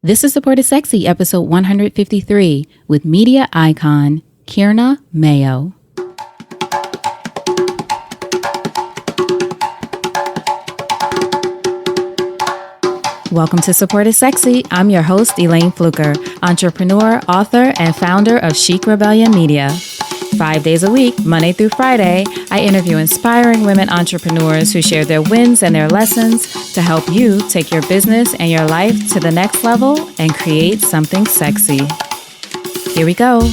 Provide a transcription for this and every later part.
This is Support is Sexy, episode 153, with media icon Kierna Mayo. Welcome to Support is Sexy. I'm your host, Elayne Fluker, entrepreneur, author, and founder of Chic Rebellion Media. 5 days a week, Monday through Friday, I interview inspiring women entrepreneurs who share their wins and their lessons to help you take your business and your life to the next level and create something sexy. Here we go.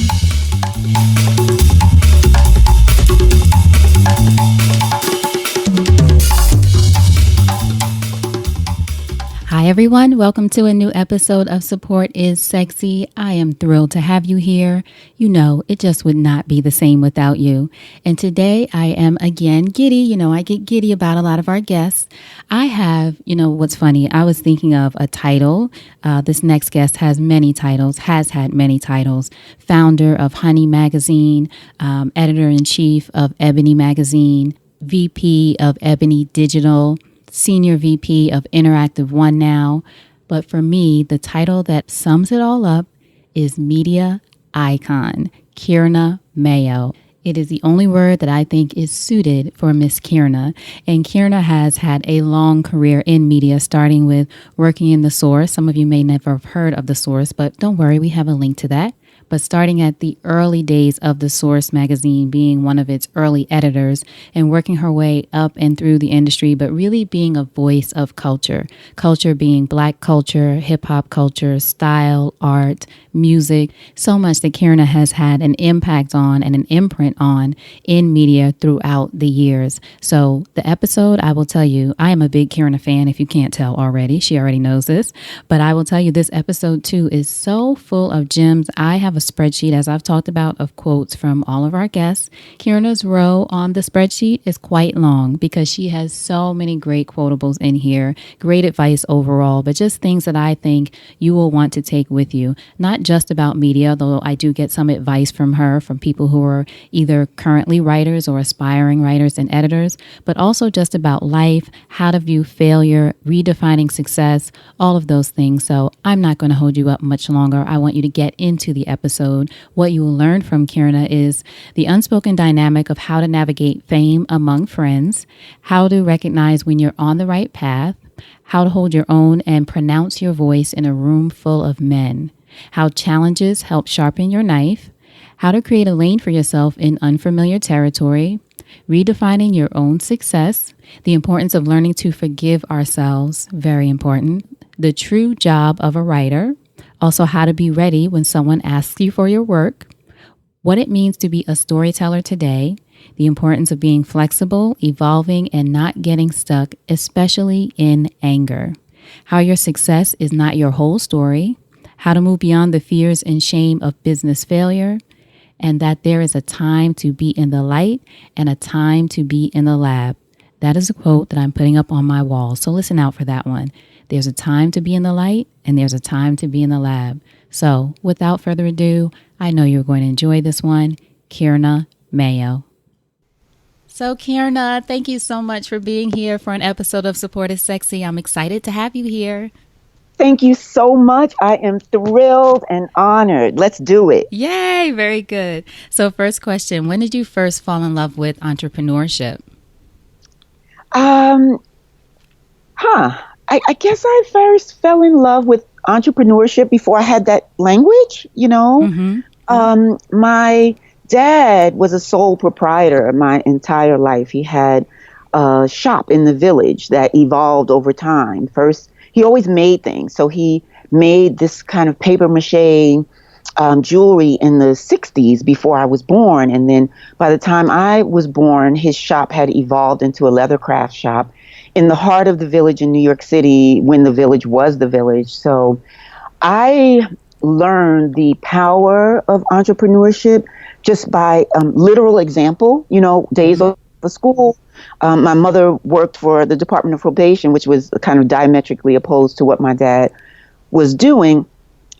Hi everyone, welcome to a new episode of Support is Sexy. I am thrilled to have you here. You know, it just would not be the same without you. And today I am again giddy. You know, I get giddy about a lot of our guests. I have, what's funny, I was thinking of a title. This next guest has had many titles. Founder of Honey Magazine, editor-in-chief of Ebony Magazine, VP of Ebony Digital, Senior VP of Interactive One Now. But for me, the title that sums it all up is media icon, Kierna Mayo. It is the only word that I think is suited for Miss Kierna. And Kierna has had a long career in media, starting with working in The Source. Some of you may never have heard of The Source, but don't worry, we have a link to that. But starting at the early days of The Source magazine, being one of its early editors and working her way up and through the industry, but really being a voice of culture. Culture being Black culture, hip hop culture, style, art, music, so much that Kierna has had an impact on and an imprint on in media throughout the years. So the episode, I will tell you, I am a big Kierna fan if you can't tell already. She already knows this. But I will tell you, this episode too is so full of gems. I have a spreadsheet, as I've talked about, of quotes from all of our guests. Kierna's row on the spreadsheet is quite long because she has so many great quotables in here, great advice overall, but just things that I think you will want to take with you. Not just about media, though I do get some advice from her, from people who are either currently writers or aspiring writers and editors, but also just about life, how to view failure, redefining success, all of those things. So I'm not going to hold you up much longer. I want you to get into the episode. What you will learn from Kierna is the unspoken dynamic of how to navigate fame among friends, how to recognize when you're on the right path, how to hold your own and pronounce your voice in a room full of men, how challenges help sharpen your knife, how to create a lane for yourself in unfamiliar territory, redefining your own success, the importance of learning to forgive ourselves, very important, the true job of a writer, also how to be ready when someone asks you for your work, what it means to be a storyteller today, the importance of being flexible, evolving, and not getting stuck, especially in anger, how your success is not your whole story, how to move beyond the fears and shame of business failure, and that there is a time to be in the light and a time to be in the lab. That is a quote that I'm putting up on my wall, so listen out for that one. There's a time to be in the light and there's a time to be in the lab. So without further ado, I know you're going to enjoy this one. Kierna Mayo. So Kierna, thank you so much for being here for an episode of Support is Sexy. I'm excited to have you here. Thank you so much. I am thrilled and honored. Let's do it. Yay, very good. So first question, when did you first fall in love with entrepreneurship? I guess I first fell in love with entrepreneurship before I had that language, My dad was a sole proprietor my entire life. He had a shop in the village that evolved over time. First, he always made things. So he made this kind of paper mache jewelry in the 60s before I was born. And then by the time I was born, his shop had evolved into a leather craft shop in the heart of the village in New York City when the village was the village. So I learned the power of entrepreneurship just by literal example, days of school. My mother worked for the Department of Probation, which was kind of diametrically opposed to what my dad was doing.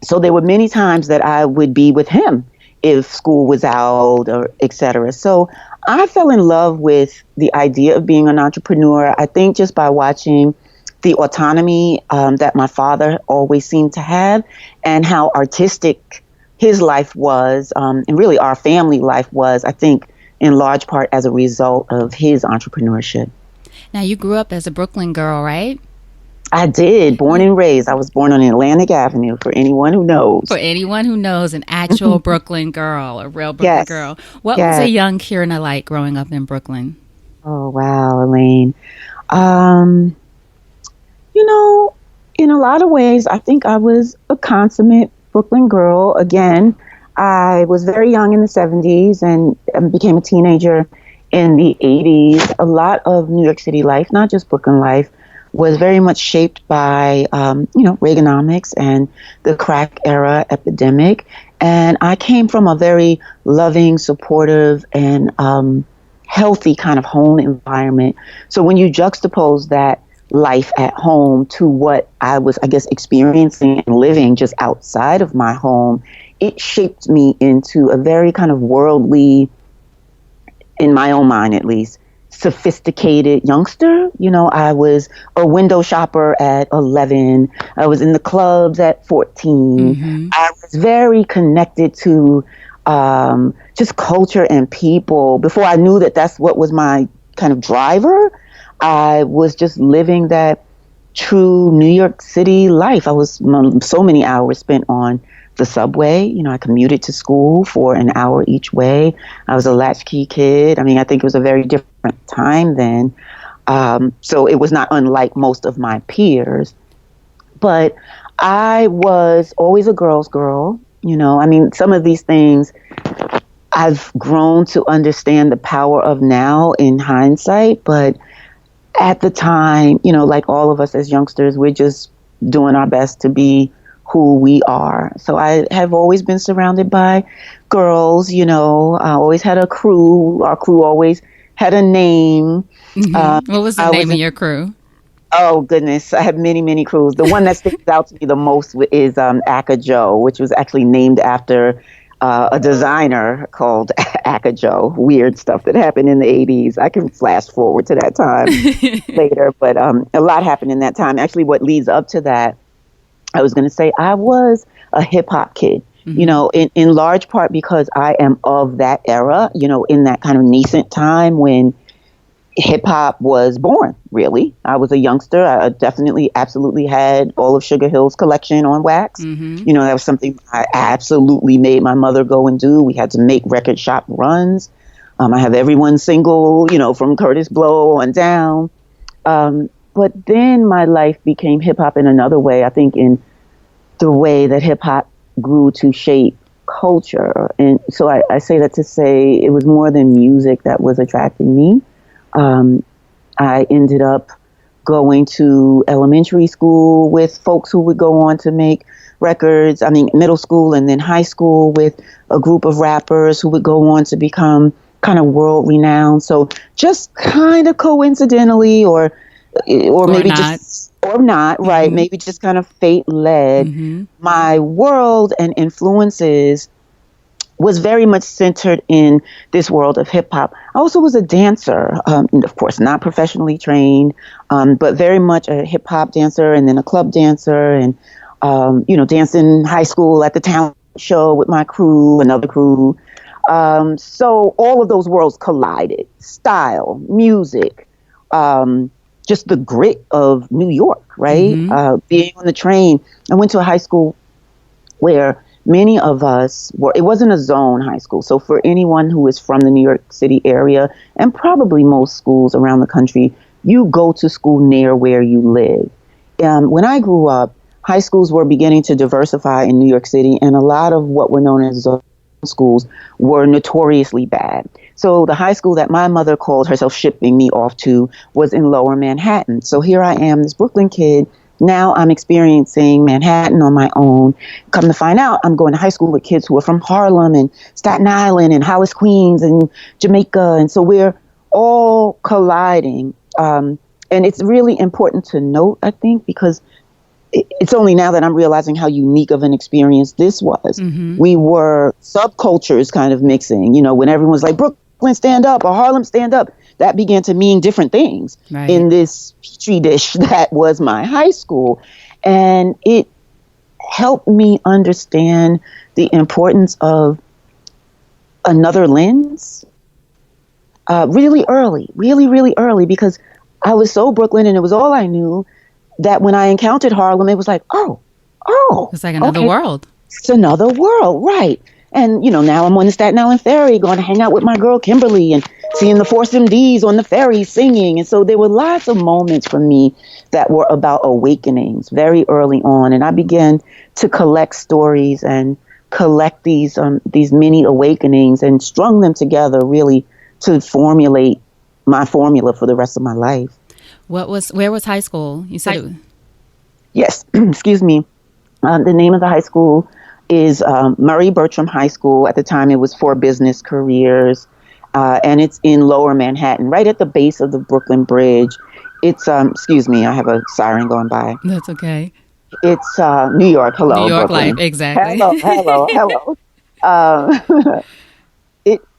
So there were many times that I would be with him if school was out or et cetera. So I fell in love with the idea of being an entrepreneur, I think just by watching the autonomy that my father always seemed to have, and how artistic his life was, and really our family life was, I think, in large part as a result of his entrepreneurship. Now, you grew up as a Brooklyn girl, right? I did, born and raised. I was born on Atlantic Avenue, for anyone who knows. For anyone who knows, an actual Brooklyn girl, a real Brooklyn Yes. girl. What was a Yes. young Kierna like growing up in Brooklyn? Oh, wow, Elayne. Um, you know, in a lot of ways, I think I was a consummate Brooklyn girl. Again, I was very young in the 70s and became a teenager in the 80s. A lot of New York City life, not just Brooklyn life, was very much shaped by, Reaganomics and the crack era epidemic. And I came from a very loving, supportive, and healthy kind of home environment. So when you juxtapose that life at home to what I was, I guess, experiencing and living just outside of my home, it shaped me into a very kind of worldly, in my own mind at least, sophisticated youngster. I was a window shopper at 11. I was in the clubs at 14. Mm-hmm. I was very connected to just culture and people. Before I knew that that's what was my kind of driver, I was just living that true New York City life. I was so many hours spent on the subway. I commuted to school for an hour each way. I was a latchkey kid. I mean, I think it was a very different time then. So it was not unlike most of my peers. But I was always a girl's girl. I mean, some of these things I've grown to understand the power of now in hindsight. But at the time, like all of us as youngsters, we're just doing our best to be who we are. So I have always been surrounded by girls. I always had a crew. Our crew always had a name. Mm-hmm. What was the name of your crew? Oh, goodness. I have many, many crews. The one that sticks out to me the most is Aka Joe, which was actually named after a designer called Aka Joe. Weird stuff that happened in the 80s. I can flash forward to that time later, but a lot happened in that time. Actually, what leads up to that, I was going to say I was a hip hop kid, in large part because I am of that era, in that kind of nascent time when hip hop was born, really. I was a youngster. I definitely, absolutely had all of Sugar Hill's collection on wax. Mm-hmm. That was something I absolutely made my mother go and do. We had to make record shop runs. I have everyone's single, from Curtis Blow on down. But then my life became hip hop in another way, I think in the way that hip hop grew to shape culture. And so I say that to say it was more than music that was attracting me. I ended up going to elementary school with folks who would go on to make records. I mean, middle school and then high school with a group of rappers who would go on to become kind of world renowned. So just kind of coincidentally or maybe not. just, or not, mm-hmm. right? Maybe just kind of fate led. Mm-hmm. My world and influences was very much centered in this world of hip hop. I also was a dancer, of course, not professionally trained, but very much a hip hop dancer and then a club dancer and, dancing high school at the talent show with my crew, another crew. So all of those worlds collided. Style, music, just the grit of New York, right? Mm-hmm. Being on the train. I went to a high school where many of us it wasn't a zone high school. So for anyone who is from the New York City area, and probably most schools around the country, you go to school near where you live. When I grew up, high schools were beginning to diversify in New York City, and a lot of what were known as zone schools were notoriously bad. So the high school that my mother called herself shipping me off to was in Lower Manhattan. So here I am, this Brooklyn kid. Now I'm experiencing Manhattan on my own. Come to find out, I'm going to high school with kids who are from Harlem and Staten Island and Hollis, Queens and Jamaica. And so we're all colliding. And it's really important to note, I think, because it's only now that I'm realizing how unique of an experience this was. Mm-hmm. We were subcultures kind of mixing, when everyone was like, Brooklyn, stand up, or Harlem, stand up. that began to mean different things Right. in this petri dish that was my high school. And it helped me understand the importance of another lens really early, really, really early, because I was so Brooklyn and it was all I knew, that when I encountered Harlem, it was like, oh, It's like another okay, world. it's another world, right? And now I'm on the Staten Island ferry, going to hang out with my girl Kimberly, and seeing the Force MDs on the ferry singing. And so there were lots of moments for me that were about awakenings very early on, and I began to collect stories and collect these mini awakenings and strung them together really to formulate my formula for the rest of my life. Where was high school? You said it was. Yes, excuse me. The name of the high school is Murray Bertram High School. At the time, it was for business careers, and it's in Lower Manhattan, right at the base of the Brooklyn Bridge. It's excuse me, I have a siren going by. That's okay. It's New York. New Hello, York life, Brooklyn. exactly. Hello, hello, hello.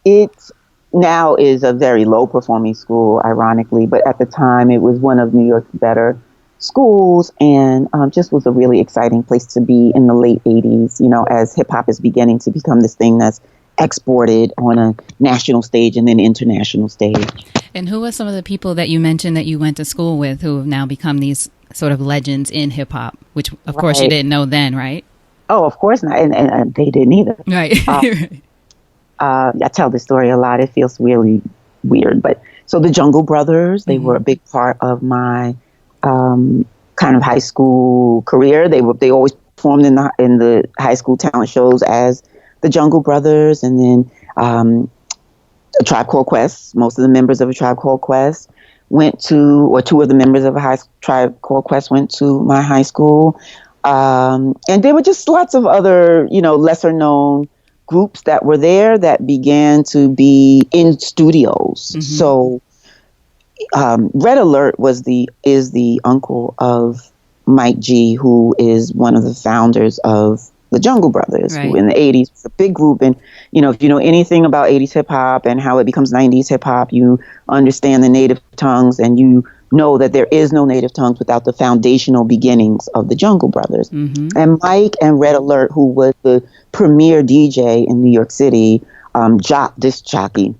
It now is a very low performing school, ironically, but at the time, it was one of New York's better schools, and just was a really exciting place to be in the late 80s, as hip hop is beginning to become this thing that's exported on a national stage and then international stage. And who are some of the people that you mentioned that you went to school with who have now become these sort of legends in hip hop, which of course you didn't know then, right? Oh, of course not. And they didn't either. Right. I tell this story a lot. It feels really weird. But so the Jungle Brothers, they were a big part of my kind of high school career. They always performed in the high school talent shows as the Jungle Brothers, and then A Tribe Called Quest. Most of the members of A Tribe Called Quest went to, or two of the members of a Tribe Called Quest went to my high school, and there were just lots of other lesser known groups that were there that began to be in studios. So. Red Alert is the uncle of Mike G, who is one of the founders of the Jungle Brothers, who in the 80s was a big group. And, if you know anything about 80s hip hop and how it becomes 90s hip hop, you understand the native tongues, and you know that there is no native tongues without the foundational beginnings of the Jungle Brothers. And Mike and Red Alert, who was the premier DJ in New York City, disc jockey,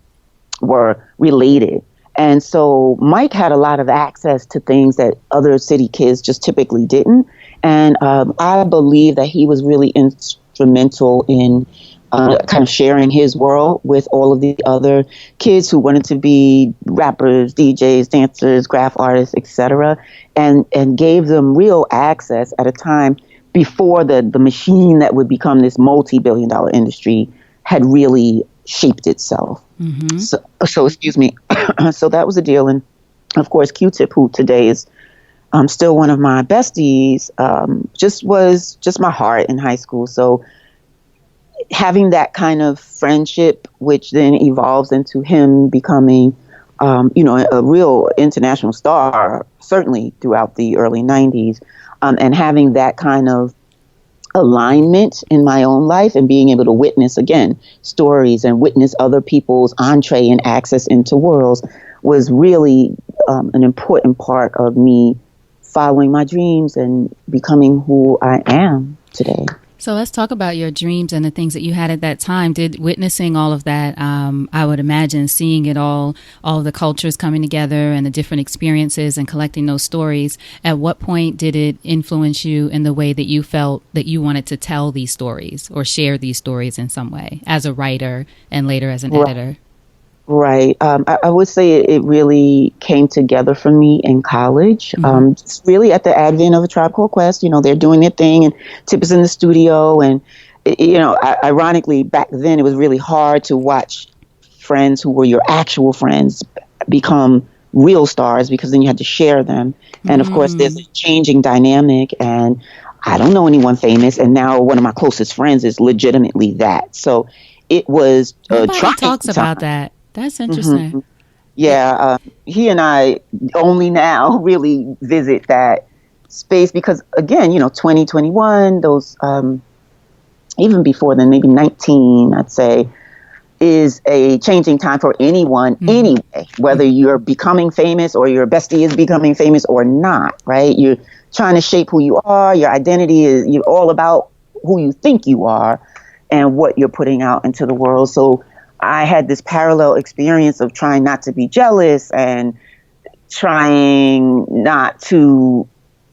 were related. And so Mike had a lot of access to things that other city kids just typically didn't. And I believe that he was really instrumental in kind of sharing his world with all of the other kids who wanted to be rappers, DJs, dancers, graph artists, etc., and gave them real access at a time before the machine that would become this multi-billion-dollar industry had really shaped itself. So excuse me. So that was a deal. And of course, Q-Tip, who today is still one of my besties, was just my heart in high school. So having that kind of friendship, which then evolves into him becoming, a real international star, certainly throughout the early 90s, and having that kind of alignment in my own life and being able to witness again stories and witness other people's entree and access into worlds was really an important part of me following my dreams and becoming who I am today. So let's talk about your dreams and the things that you had at that time. Did witnessing all of that, I would imagine seeing it all of the cultures coming together and the different experiences and collecting those stories, at what point did it influence you in the way that you felt that you wanted to tell these stories or share these stories in some way as a writer and later as an editor? Right. I would say it really came together for me in college. Just really at the advent of A Tribe Called Quest, they're doing their thing and Tip is in the studio. And, ironically, back then it was really hard to watch friends who were your actual friends become real stars, because then you had to share them. And of course, there's a changing dynamic, and I don't know anyone famous. And now one of my closest friends is legitimately that. So it was Nobody talks about that. That's interesting. Yeah, he and I only now really visit that space because, again, 2021, those, even before then, maybe 19, I'd say, is a changing time for anyone anyway, whether you're becoming famous or your bestie is becoming famous or not, right? You're trying to shape who you are. Your identity is you're all about who you think you are and what you're putting out into the world. So I had this parallel experience of trying not to be jealous and trying not to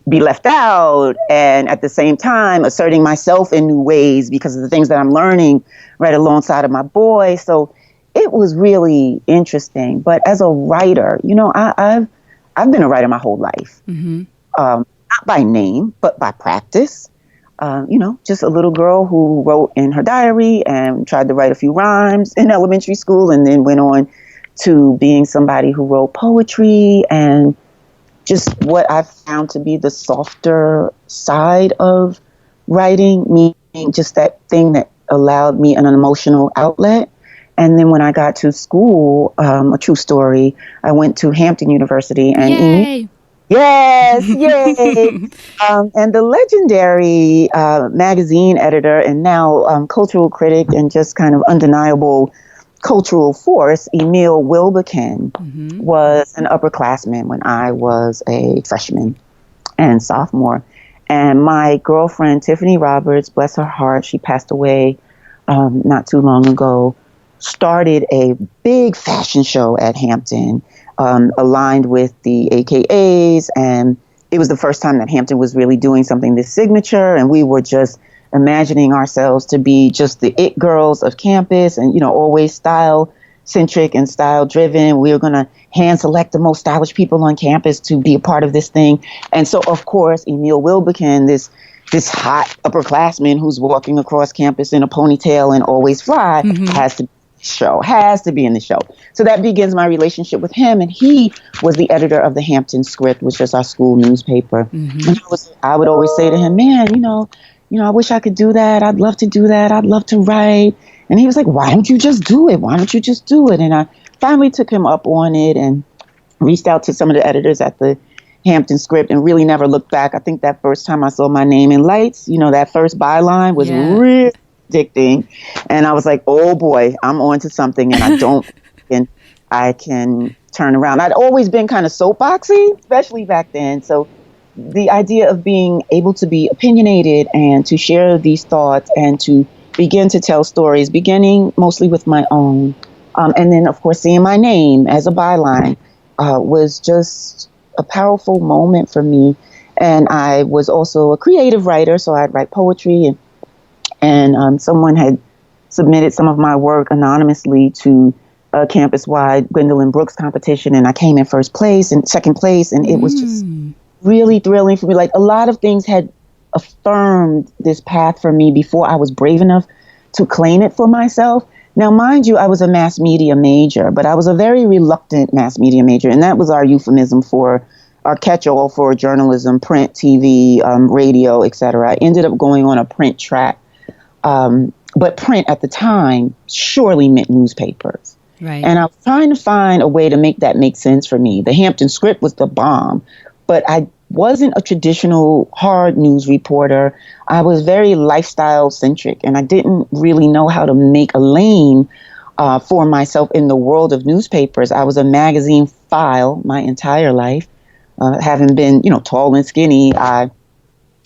be left out, and at the same time asserting myself in new ways because of the things that I'm learning right alongside of my boy. So it was really interesting. But as a writer, I've been a writer my whole life, not by name but by practice. Just a little girl who wrote in her diary and tried to write a few rhymes in elementary school, and then went on to being somebody who wrote poetry and just what I've found to be the softer side of writing, meaning just that thing that allowed me an emotional outlet. And then when I got to school, a true story, I went to Hampton University and Yay! Yes, yay! And the legendary magazine editor and now cultural critic and just kind of undeniable cultural force, Emil Wilbekin, was an upperclassman when I was a freshman and sophomore. And my girlfriend, Tiffany Roberts, bless her heart, she passed away not too long ago, started a big fashion show at Hampton, aligned with the AKAs. And it was the first time that Hampton was really doing something this signature. And we were just imagining ourselves to be just the it girls of campus and, always style centric and style driven. We were going to hand select the most stylish people on campus to be a part of this thing. And so, of course, Emil Wilbekin, this hot upperclassman who's walking across campus in a ponytail and always fly, has to be in the show. So that begins my relationship with him. And he was the editor of the Hampton Script, which was our school newspaper. And I would always say to him, man, I wish I could do that. I'd love to do that. I'd love to write. And he was like, why don't you just do it? Why don't you just do it? And I finally took him up on it and reached out to some of the editors at the Hampton Script and really never looked back. I think that first time I saw my name in lights, that first byline was really addicting. And I was like, oh boy, I'm on to something, and I can turn around. I'd always been kind of soapboxy, especially back then. So the idea of being able to be opinionated and to share these thoughts and to begin to tell stories, beginning mostly with my own, and then, of course, seeing my name as a byline was just a powerful moment for me. And I was also a creative writer, so I'd write poetry, and someone had submitted some of my work anonymously to a campus-wide Gwendolyn Brooks competition, and I came in second place, and it was just really thrilling for me. Like, a lot of things had affirmed this path for me before I was brave enough to claim it for myself. Now, mind you, I was a mass media major, but I was a very reluctant mass media major, and that was our euphemism for our catch-all for journalism, print, TV, radio, etc. I ended up going on a print track, but print at the time surely meant newspapers. Right. And I was trying to find a way to make that make sense for me. The Hampton Script was the bomb, but I wasn't a traditional hard news reporter. I was very lifestyle centric, and I didn't really know how to make a lane for myself in the world of newspapers. I was a magazine file my entire life, having been, tall and skinny,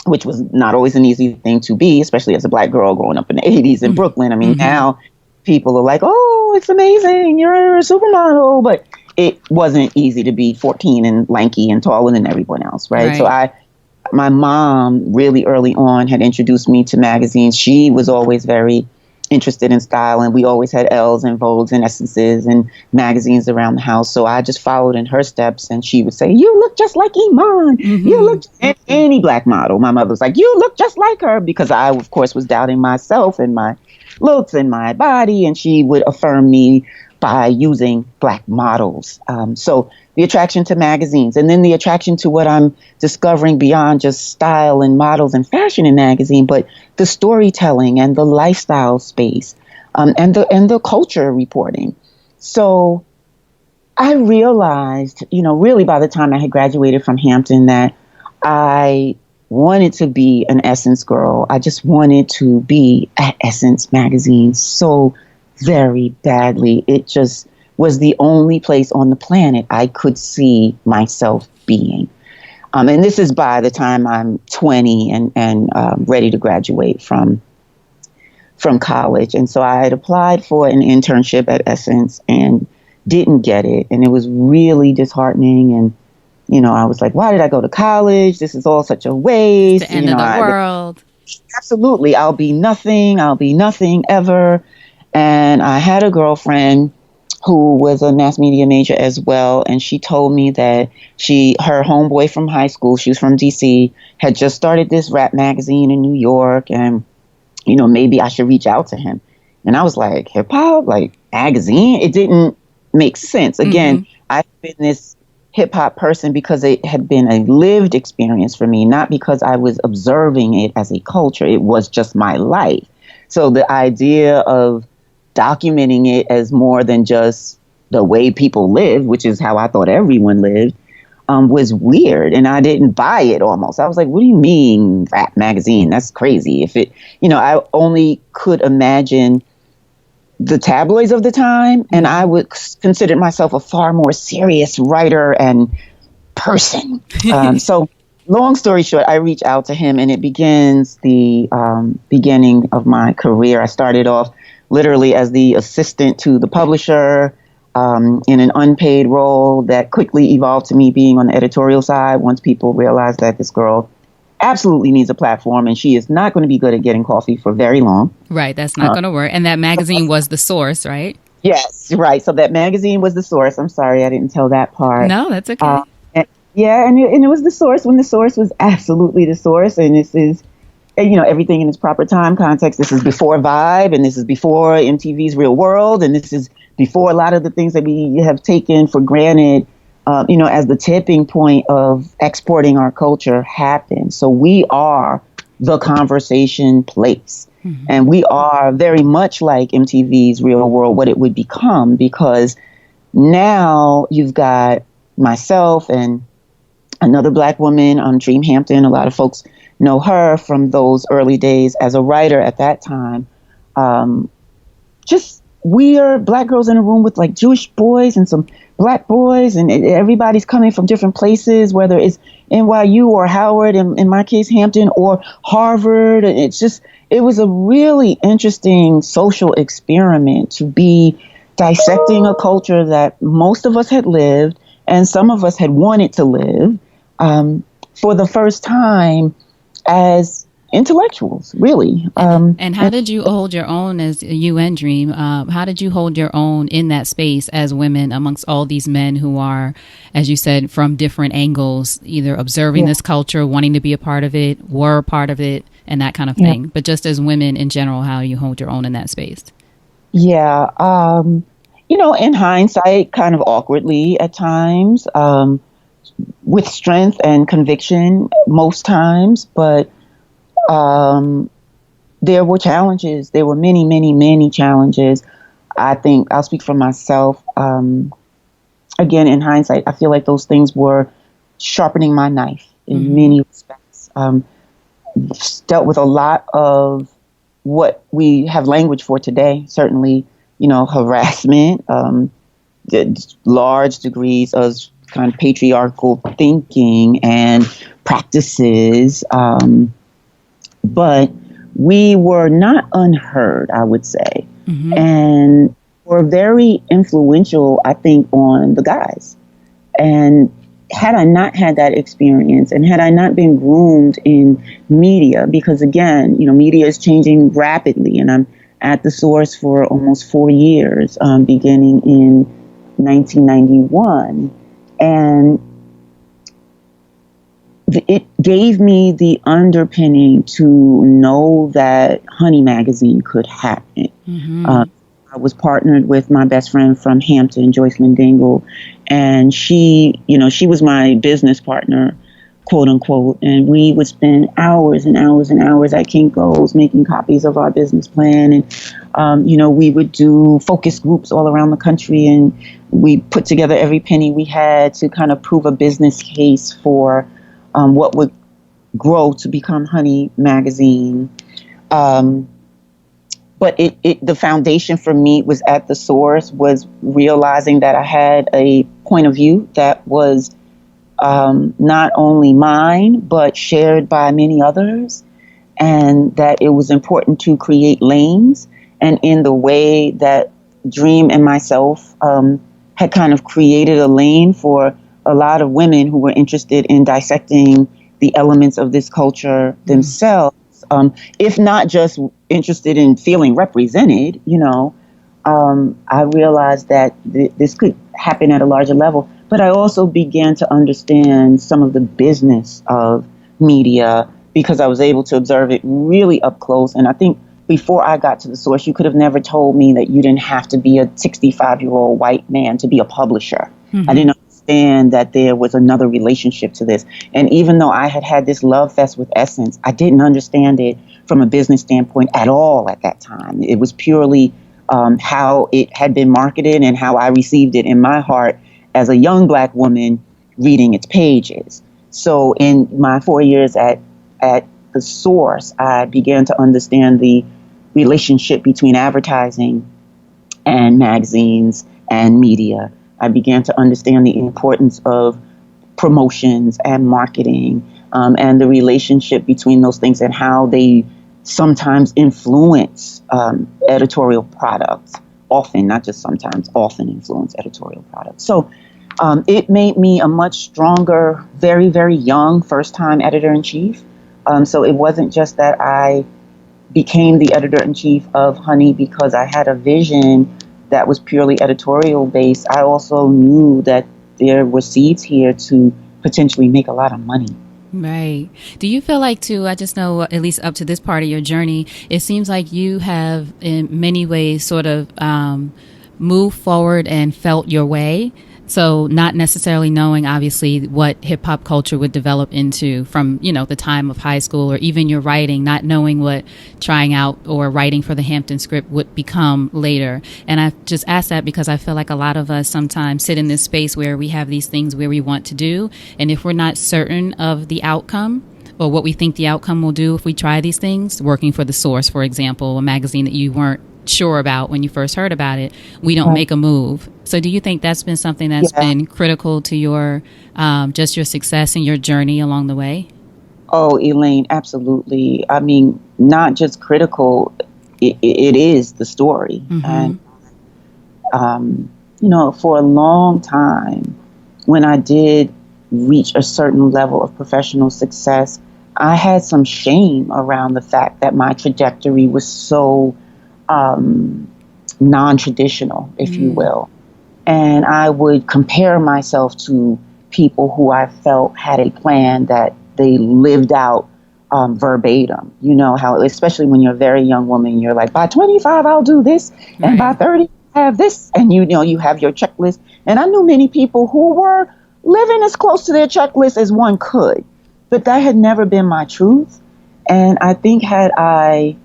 which was not always an easy thing to be, especially as a Black girl growing up in the 80s in Brooklyn. I mean, now people are like, oh, it's amazing, you're a supermodel, but it wasn't easy to be 14 and lanky and taller than everyone else, right? So my mom really early on had introduced me to magazines. She was always very interested in style, and we always had L's and Vogues and Essences and magazines around the house. So I just followed in her steps, and she would say, you look just like Iman. You look just any Black model. My mother was like, you look just like her, because I, of course, was doubting myself and my looks and my body, and she would affirm me by using Black models. So the attraction to magazines, and then the attraction to what I'm discovering beyond just style and models and fashion in magazine, but the storytelling and the lifestyle space, and the culture reporting. So I realized, really by the time I had graduated from Hampton, that I wanted to be an Essence girl. I just wanted to be at Essence magazine so very badly. It just was the only place on the planet I could see myself being. And this is by the time I'm 20 and ready to graduate from college. And so I had applied for an internship at Essence and didn't get it. And it was really disheartening. And, I was like, why did I go to college? This is all such a waste. The end of the world. Absolutely. I'll be nothing. I'll be nothing ever. And I had a girlfriend who was a mass media major as well. And she told me that her homeboy from high school, she was from DC, had just started this rap magazine in New York. And, maybe I should reach out to him. And I was like, hip hop, like magazine? It didn't make sense. Again, I've been this hip hop person because it had been a lived experience for me, not because I was observing it as a culture. It was just my life. So the idea of documenting it as more than just the way people live, which is how I thought everyone lived, was weird. And I didn't buy it almost. I was like, what do you mean rap magazine? That's crazy. If it, I only could imagine the tabloids of the time, and I would consider myself a far more serious writer and person. So long story short, I reach out to him, and it begins the beginning of my career. I started off literally as the assistant to the publisher in an unpaid role that quickly evolved to me being on the editorial side once people realized that this girl absolutely needs a platform and she is not going to be good at getting coffee for very long. Right. That's not going to work. And that magazine was the source, right? Yes, right. So that magazine was the source. I'm sorry, I didn't tell that part. No, that's okay. And it was the source when the source was absolutely the source. And this is, everything in its proper time context. This is before Vibe, and this is before MTV's Real World, and this is before a lot of the things that we have taken for granted, as the tipping point of exporting our culture happened. So we are the conversation place. Mm-hmm. And we are very much like MTV's Real World, what it would become, because now you've got myself and another Black woman, Dream Hampton. A lot of folks know her from those early days as a writer at that time. We are Black girls in a room with like Jewish boys and some Black boys, and everybody's coming from different places, whether it's NYU or Howard, in my case, Hampton or Harvard. It was a really interesting social experiment to be dissecting a culture that most of us had lived and some of us had wanted to live for the first time as intellectuals, really. And how did you hold your own as you and Dream? How did you hold your own in that space as women amongst all these men who are, as you said, from different angles, either observing this culture, wanting to be a part of it, were a part of it, and that kind of thing? But just as women in general, how you hold your own in that space? Yeah. In hindsight, kind of awkwardly at times, with strength and conviction most times, but there were challenges. There were many, many, many challenges. I think I'll speak for myself. Again, in hindsight, I feel like those things were sharpening my knife in many respects. Dealt with a lot of what we have language for today. Certainly, harassment, large degrees of kind of patriarchal thinking and practices. But we were not unheard, I would say, and were very influential, I think, on the guys. And had I not had that experience and had I not been groomed in media, because again, media is changing rapidly, and I'm at the source for almost 4 years, beginning in 1991. And it gave me the underpinning to know that Honey Magazine could happen. I was partnered with my best friend from Hampton, Joycelyn Dingle, and she was my business partner, quote unquote, and we would spend hours and hours and hours at Kinko's making copies of our business plan. And, we would do focus groups all around the country, and we put together every penny we had to kind of prove a business case for what would grow to become Honey Magazine. but the foundation for me was at the source, was realizing that I had a point of view that was not only mine, but shared by many others, and that it was important to create lanes. And in the way that Dream and myself had kind of created a lane for a lot of women who were interested in dissecting the elements of this culture themselves, if not just interested in feeling represented, I realized that this could happen at a larger level. But I also began to understand some of the business of media because I was able to observe it really up close. And I think before I got to the source, you could have never told me that you didn't have to be a 65-year-old white man to be a publisher. I didn't understand that there was another relationship to this. And even though I had this love fest with Essence, I didn't understand it from a business standpoint at all at that time. It was purely how it had been marketed and how I received it in my heart as a young Black woman reading its pages. So in my 4 years at the source, I began to understand the relationship between advertising and magazines and media. I began to understand the importance of promotions and marketing, and the relationship between those things and how they sometimes influence editorial products. Often, not just sometimes, often influence editorial products. So it made me a much stronger, very, very young first-time editor-in-chief. So it wasn't just that I became the editor-in-chief of Honey because I had a vision that was purely editorial based. I also knew that there were seeds here to potentially make a lot of money. Right. Do you feel like, too, I just know, at least up to this part of your journey, it seems like you have in many ways sort of moved forward and felt your way. So not necessarily knowing, obviously, what hip hop culture would develop into from, the time of high school, or even your writing, not knowing what trying out or writing for the Hampton script would become later. And I just ask that because I feel like a lot of us sometimes sit in this space where we have these things where we want to do. And if we're not certain of the outcome, or what we think the outcome will do if we try these things, working for the source, for example, a magazine that you weren't sure about when you first heard about it, we don't make a move. So do you think that's been something that's been critical to your just your success and your journey along the way? Oh, Elayne, absolutely. I mean, not just critical, it is the story. And, for a long time, when I did reach a certain level of professional success, I had some shame around the fact that my trajectory was so non-traditional, if you will. And I would compare myself to people who I felt had a plan that they lived out verbatim. You know how, especially when you're a very young woman, you're like, by 25, I'll do this. And by 30, I have this. And you have your checklist. And I knew many people who were living as close to their checklist as one could. But that had never been my truth. And I think had I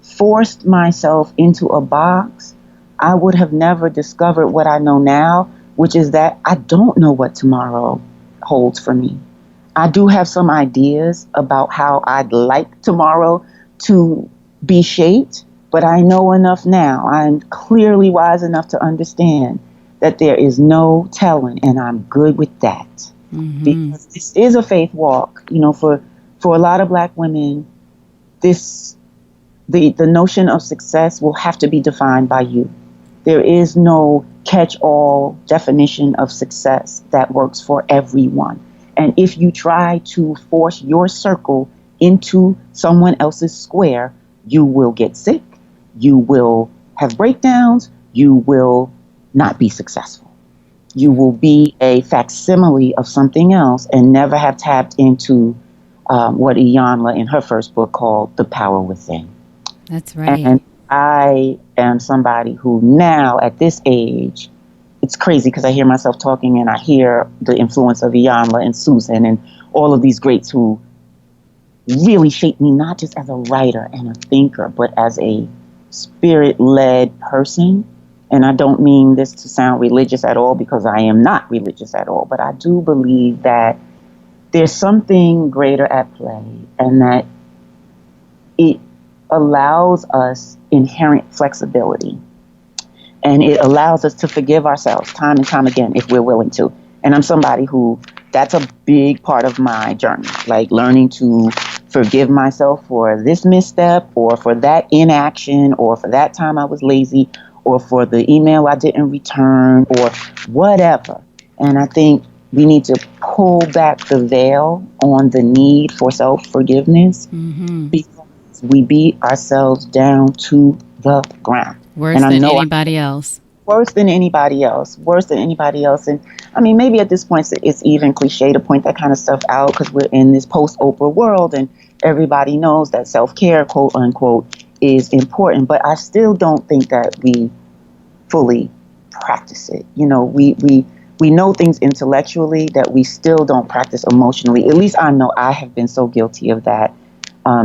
forced myself into a box, I would have never discovered what I know now, which is that I don't know what tomorrow holds for me. I do have some ideas about how I'd like tomorrow to be shaped, but I know enough now. I'm clearly wise enough to understand that there is no telling, and I'm good with that. Because this is a faith walk. For a lot of Black women, the notion of success will have to be defined by you. There is no catch-all definition of success that works for everyone. And if you try to force your circle into someone else's square, you will get sick, you will have breakdowns, you will not be successful. You will be a facsimile of something else and never have tapped into what Iyanla in her first book called The Power Within. That's right. And I am somebody who now at this age, it's crazy because I hear myself talking and I hear the influence of Iyanla and Susan and all of these greats who really shaped me, not just as a writer and a thinker, but as a spirit-led person. And I don't mean this to sound religious at all, because I am not religious at all, but I do believe that there's something greater at play, and that allows us inherent flexibility. And it allows us to forgive ourselves time and time again if we're willing to. And I'm somebody who, that's a big part of my journey, like learning to forgive myself for this misstep or for that inaction or for that time I was lazy or for the email I didn't return or whatever. And I think we need to pull back the veil on the need for self-forgiveness because we beat ourselves down to the ground. Worse than anybody else. Worse than anybody else. Worse than anybody else. And I mean, maybe at this point it's even cliche to point that kind of stuff out because we're in this post-Oprah world and everybody knows that self-care, quote unquote, is important. But I still don't think that we fully practice it. You know, we know things intellectually that we still don't practice emotionally. At least I know I have been so guilty of that.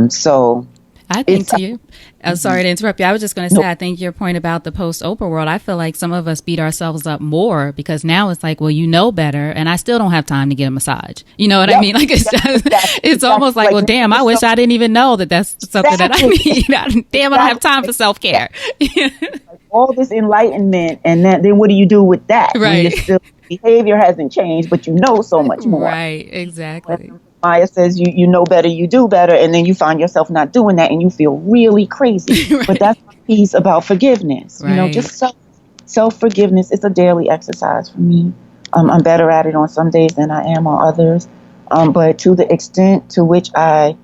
So I think to you, I'm sorry to interrupt you. I was just going to say, I think your point about the post-Oprah world, I feel like some of us beat ourselves up more because now it's like, well, you know better, and I still don't have time to get a massage. You know what I mean? Like it's just, it's almost like, well, damn, I wish I didn't even know that that's something that I need. Damn, I don't have time for self-care. All this enlightenment, and then what do you do with that? Right. Still, behavior hasn't changed, but you know so much more. Right, exactly. Maya says you know better, you do better, and then you find yourself not doing that, and you feel really crazy. Right. But that's the piece about forgiveness. Right. You know, just self-forgiveness. It's a daily exercise for me. I'm better at it on some days than I am on others. But to the extent to which I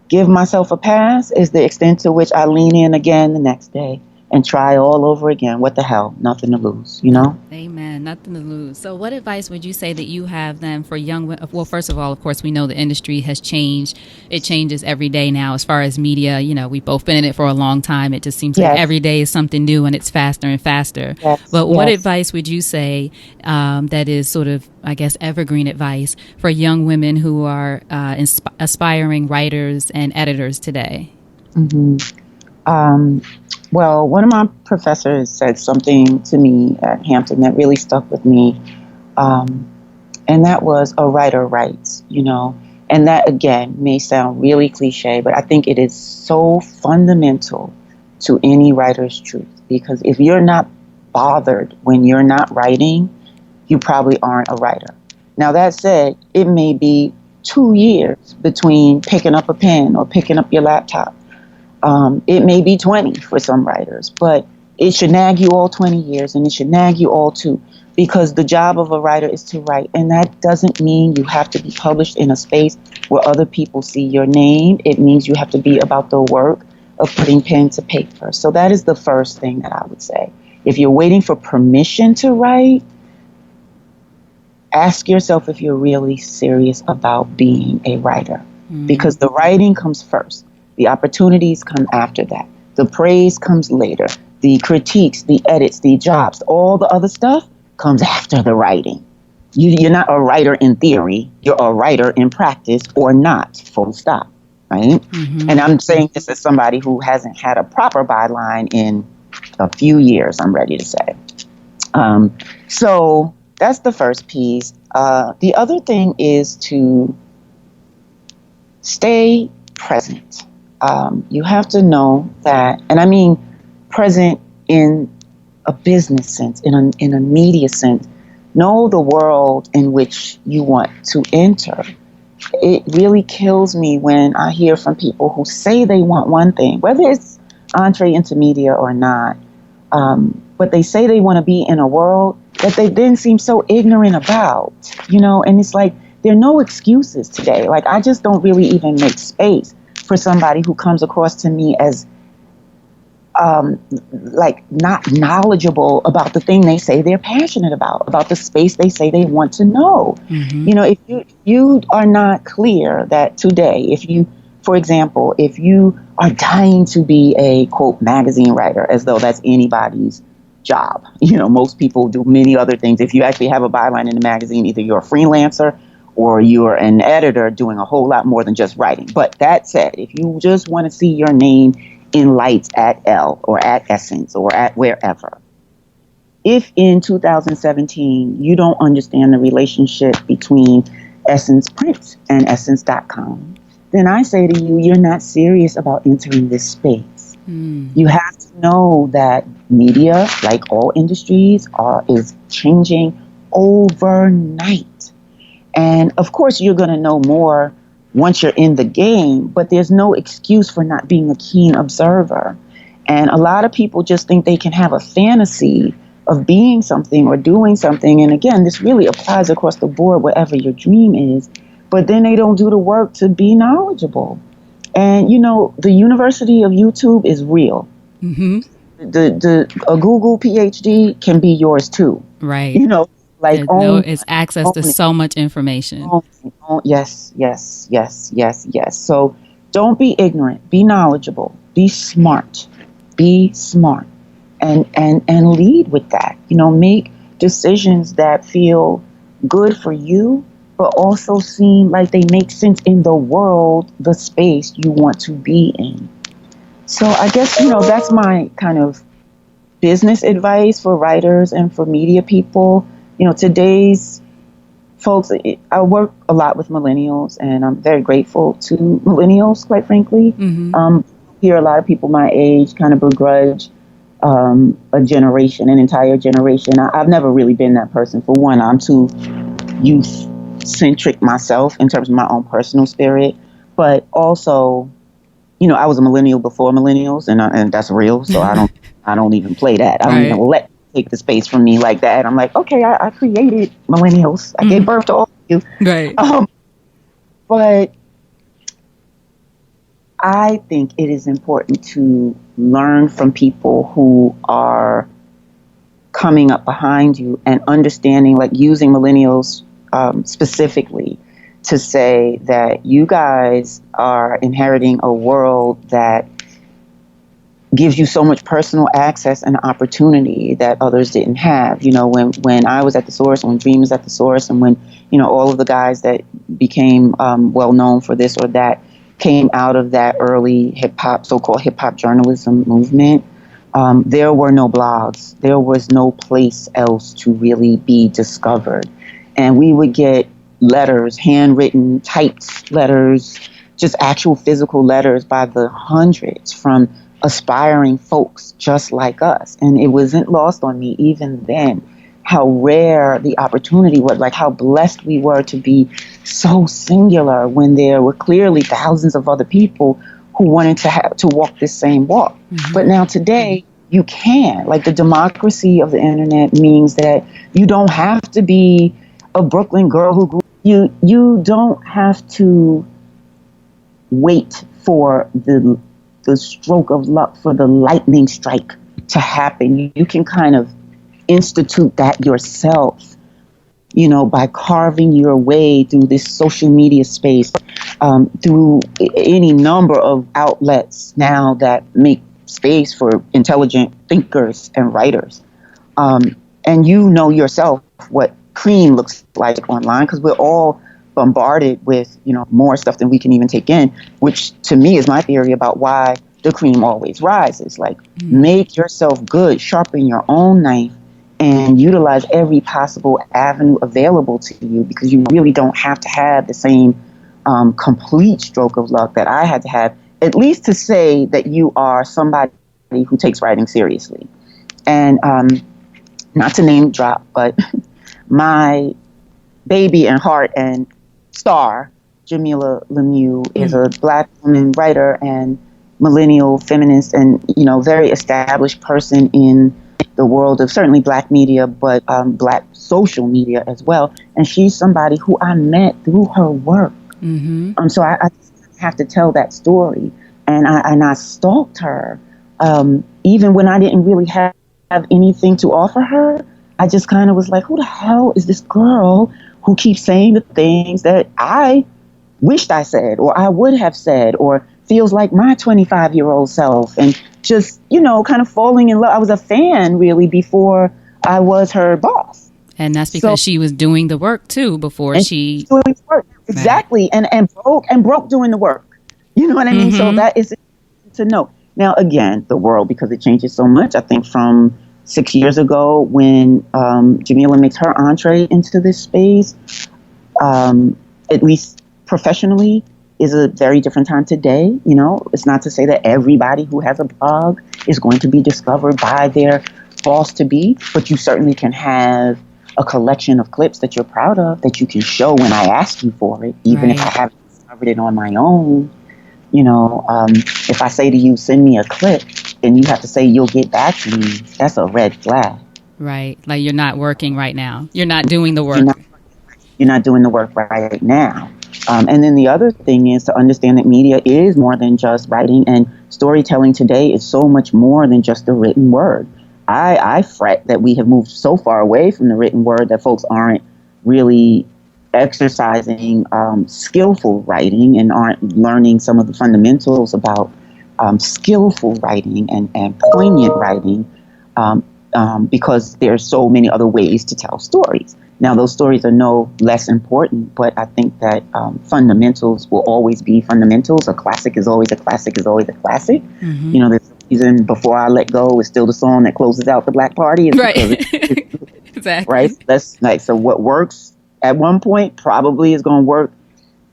give myself a pass is the extent to which I lean in again the next day and try all over again. What the hell? Nothing to lose, you know? Amen. Nothing to lose. So what advice would you say that you have then for young women? Well, first of all, of course, we know the industry has changed. It changes every day now as far as media. You know, we've both been in it for a long time. It just seems like every day is something new and it's faster and faster. But what advice would you say that is sort of, I guess, evergreen advice for young women who are aspiring writers and editors today? Well, one of my professors said something to me at Hampton that really stuck with me. And that was a writer writes, you know. And that, again, may sound really cliche, but I think it is so fundamental to any writer's truth. Because if you're not bothered when you're not writing, you probably aren't a writer. Now, that said, it may be 2 years between picking up a pen or picking up your laptop. It may be 20 for some writers, but it should nag you all 20 years and it should nag you all too, because the job of a writer is to write. And that doesn't mean you have to be published in a space where other people see your name. It means you have to be about the work of putting pen to paper. So that is the first thing that I would say. If you're waiting for permission to write, ask yourself if you're really serious about being a writer, because the writing comes first. The opportunities come after that. The praise comes later. The critiques, the edits, the jobs, all the other stuff comes after the writing. You're not a writer in theory. You're a writer in practice or not, full stop, right? And I'm saying this as somebody who hasn't had a proper byline in a few years, I'm ready to say. So that's the first piece. The other thing is to stay present. You have to know that, and I mean present in a business sense, in a media sense. Know the world in which you want to enter. It really kills me when I hear from people who say they want one thing, whether it's entree into media or not, but they say they want to be in a world that they then seem so ignorant about, you know, and it's like there are no excuses today. Like, I just don't really even make space for somebody who comes across to me as like not knowledgeable about the thing they say they're passionate about the space they say they want to know. You know, if you are not clear that today, if you, for example, if you are dying to be a, quote, magazine writer, as though that's anybody's job. You know, most people do many other things. If you actually have a byline in a magazine, either you're a freelancer or you're an editor doing a whole lot more than just writing. But that said, if you just want to see your name in lights at Elle or at Essence or at wherever, if in 2017 you don't understand the relationship between Essence Print and Essence.com, then I say to you, you're not serious about entering this space. You have to know that media, like all industries, is changing overnight. And of course, you're going to know more once you're in the game, but there's no excuse for not being a keen observer. And a lot of people just think they can have a fantasy of being something or doing something. And again, this really applies across the board, whatever your dream is. But then they don't do the work to be knowledgeable. And, you know, the University of YouTube is real. Mm-hmm. A Google PhD can be yours too. Right. You know, like it's access to so much information. Yes, yes, yes, yes, yes. So don't be ignorant. Be knowledgeable. Be smart. Be smart, and lead with that. You know, make decisions that feel good for you, but also seem like they make sense in the world, the space you want to be in. So I guess, you know, that's my kind of business advice for writers and for media people. You know, today's folks, I work a lot with millennials, and I'm very grateful to millennials, quite frankly. Hear a lot of people my age kind of begrudge a generation, an entire generation. I've never really been that person. For one, I'm too youth-centric myself in terms of my own personal spirit, but also, you know, I was a millennial before millennials, and that's real. So I don't even play that. I don't even let take the space from me like that. I'm like, okay, I created millennials. I gave birth to all of you. Right. But I think it is important to learn from people who are coming up behind you and understanding, like using millennials specifically to say that you guys are inheriting a world that gives you so much personal access and opportunity that others didn't have. You know, when I was at the source, when Dream was at the source, and when, you know, all of the guys that became well known for this or that came out of that early hip hop, so-called hip hop journalism movement, there were no blogs. There was no place else to really be discovered. And we would get letters, handwritten, typed letters, just actual physical letters by the hundreds from aspiring folks just like us. And it wasn't lost on me even then how rare the opportunity was, like how blessed we were to be so singular when there were clearly thousands of other people who wanted to walk this same walk. But now today, you can. Like, the democracy of the internet means that you don't have to be a Brooklyn girl who grew. You don't have to wait for the stroke of luck, for the lightning strike to happen. You can kind of institute that yourself, you know, by carving your way through this social media space, through any number of outlets now that make space for intelligent thinkers and writers. And you know yourself what cream looks like online, because we're all bombarded with, you know, more stuff than we can even take in, which to me is my theory about why the cream always rises. Like, make yourself good, sharpen your own knife, and utilize every possible avenue available to you, because you really don't have to have the same complete stroke of luck that I had to have, at least to say that you are somebody who takes writing seriously. And not to name drop, but my baby and heart and star, Jamila Lemieux, is a Black woman writer and millennial feminist, and, you know, very established person in the world of certainly Black media, but Black social media as well. And she's somebody who I met through her work. So I have to tell that story. And I stalked her, even when I didn't really have anything to offer her. I just kind of was like, who the hell is this girl who keeps saying the things that I wished I said, or I would have said, or feels like my 25-year-old self, and just, you know, kind of falling in love. I was a fan really before I was her boss. And that's because she was doing the work too before she doing the work. Exactly. Right. And broke doing the work. You know what I mean? So that is to know. Now, again, the world, because it changes so much, I think from 6 years ago when Jamila makes her entree into this space, at least professionally, is a very different time today. You know, it's not to say that everybody who has a blog is going to be discovered by their boss to be, but you certainly can have a collection of clips that you're proud of that you can show when I ask you for it, even if I haven't discovered it on my own. You know, if I say to you, send me a clip, and you have to say you'll get back to me, that's a red flag. Right. Like you're not working right now. You're not doing the You're work. not doing the work right now. And then the other thing is to understand that media is more than just writing, and storytelling today is so much more than just the written word. I fret that we have moved so far away from the written word that folks aren't really exercising skillful writing and aren't learning some of the fundamentals about skillful writing and poignant writing because there's so many other ways to tell stories. Now, those stories are no less important, but I think that fundamentals will always be fundamentals. A classic is always a classic is always a classic. Mm-hmm. You know, there's a reason Before I Let Go is still the song that closes out the Black Party. Right. Exactly. Right? That's like, so what works at one point probably is going to work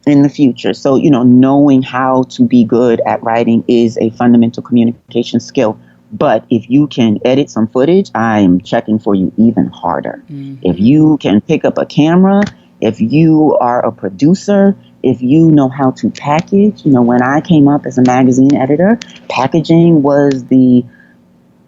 in the future. So, you know, knowing how to be good at writing is a fundamental communication skill. But if you can edit some footage, I'm checking for you even harder. Mm-hmm. If you can pick up a camera, if you are a producer, if you know how to package, you know, when I came up as a magazine editor, packaging was the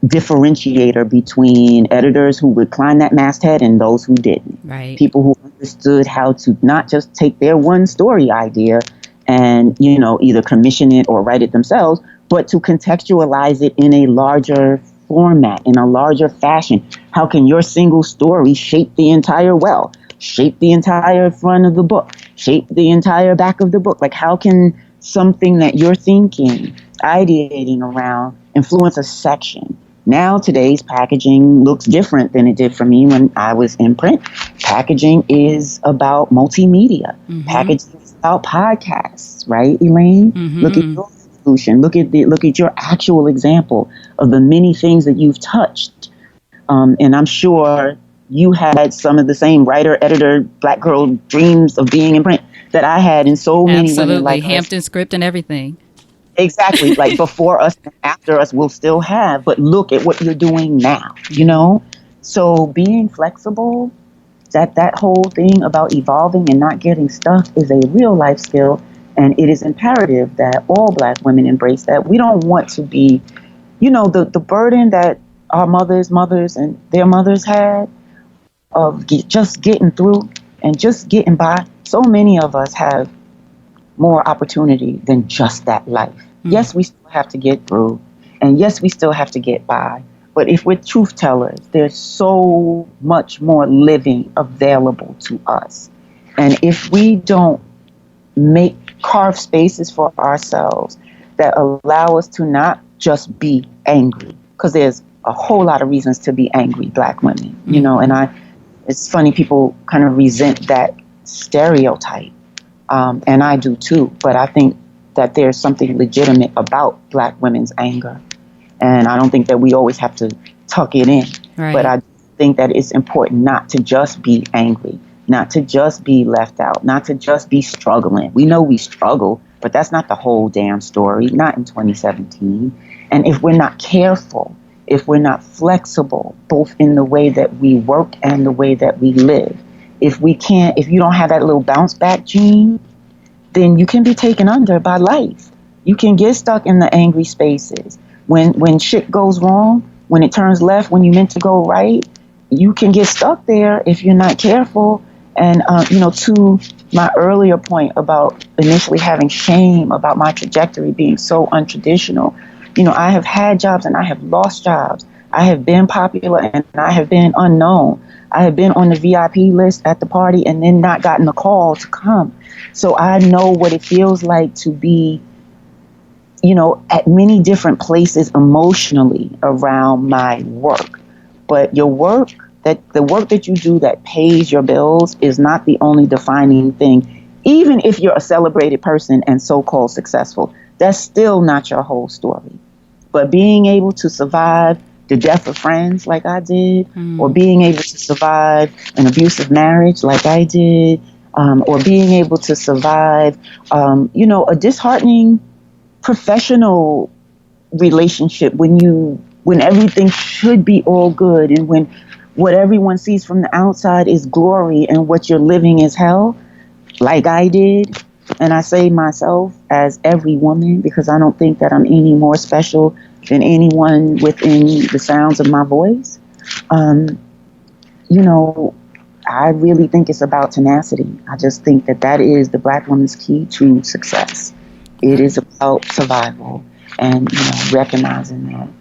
differentiator between editors who would climb that masthead and those who didn't. Right. People who understood how to not just take their one story idea and, you know, either commission it or write it themselves, but to contextualize it in a larger format, in a larger fashion. How can your single story shape the entire well, shape the entire front of the book, shape the entire back of the book? Like, how can something that you're thinking, ideating around, influence a section? Now, today's packaging looks different than it did for me when I was in print. Packaging is about multimedia. Mm-hmm. Packaging is about podcasts, right, Elayne? Mm-hmm. Look at your solution. Look at your actual example of the many things that you've touched. And I'm sure you had some of the same writer, editor, black girl dreams of being in print that I had in so many women like Hampton script and everything. Exactly. Like before us and after us, we'll still have, but look at what you're doing now, you know? So being flexible, that whole thing about evolving and not getting stuck is a real life skill. And it is imperative that all Black women embrace that. We don't want to be, you know, the burden that our mothers and their mothers had of just getting through and just getting by. So many of us have more opportunity than just that life. Mm-hmm. Yes, we still have to get through. And yes, we still have to get by. But if we're truth tellers, there's so much more living available to us. And if we don't carve spaces for ourselves that allow us to not just be angry, because there's a whole lot of reasons to be angry, Black women, you know, and it's funny, people kind of resent that stereotype. And I do too, but I think that there's something legitimate about Black women's anger. And I don't think that we always have to tuck it in. Right. But I think that it's important not to just be angry, not to just be left out, not to just be struggling. We know we struggle, but that's not the whole damn story, not in 2017. And if we're not careful, if we're not flexible, both in the way that we work and the way that we live, if you don't have that little bounce back gene, then you can be taken under by life. You can get stuck in the angry spaces. When shit goes wrong, when it turns left, when you meant to go right, you can get stuck there if you're not careful. And, you know, to my earlier point about initially having shame about my trajectory being so untraditional, you know, I have had jobs and I have lost jobs. I have been popular and I have been unknown. I have been on the VIP list at the party and then not gotten a call to come. So I know what it feels like to be, you know, at many different places emotionally around my work. But the work that you do that pays your bills is not the only defining thing. Even if you're a celebrated person and so-called successful, that's still not your whole story. But being able to survive the death of friends like I did, or being able to survive an abusive marriage like I did, or being able to survive, a disheartening professional relationship when everything should be all good, and when what everyone sees from the outside is glory and what you're living is hell, like I did. And I say myself as every woman, because I don't think that I'm any more special than anyone within the sounds of my voice. Um, I really think it's about tenacity. I just think that that is the Black woman's key to success. It is about survival, and recognizing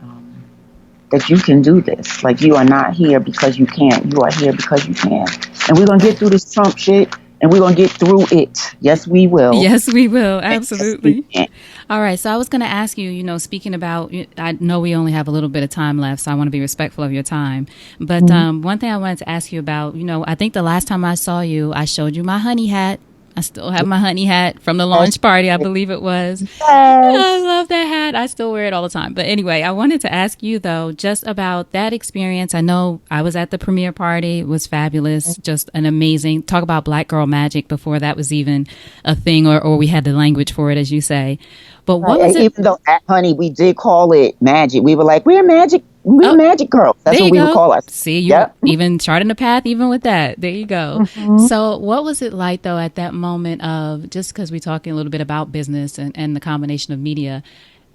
that you can do this. Like, you are not here because you can't. You are here because you can. And we're gonna get through this Trump shit, and we're gonna get through it. Yes, we will. Yes, we will. Absolutely. Yes, All right. So I was going to ask you, speaking about, I know we only have a little bit of time left, so I want to be respectful of your time. But one thing I wanted to ask you about, I think the last time I saw you, I showed you my honey hat. I still have my honey hat from the launch party, I believe it was. Yes. I love that hat. I still wear it all the time. But anyway, I wanted to ask you, though, just about that experience. I know I was at the premiere party. It was fabulous. Just an amazing, talk about Black girl magic before that was even a thing, or we had the language for it, as you say. But what was it? Even though, honey, we did call it magic. We were like, we're magic. We're magic girls. That's what we would call us. See, you're even charting a path even with that. There you go. So what was it like, though, at that moment of, just because we're talking a little bit about business and the combination of media,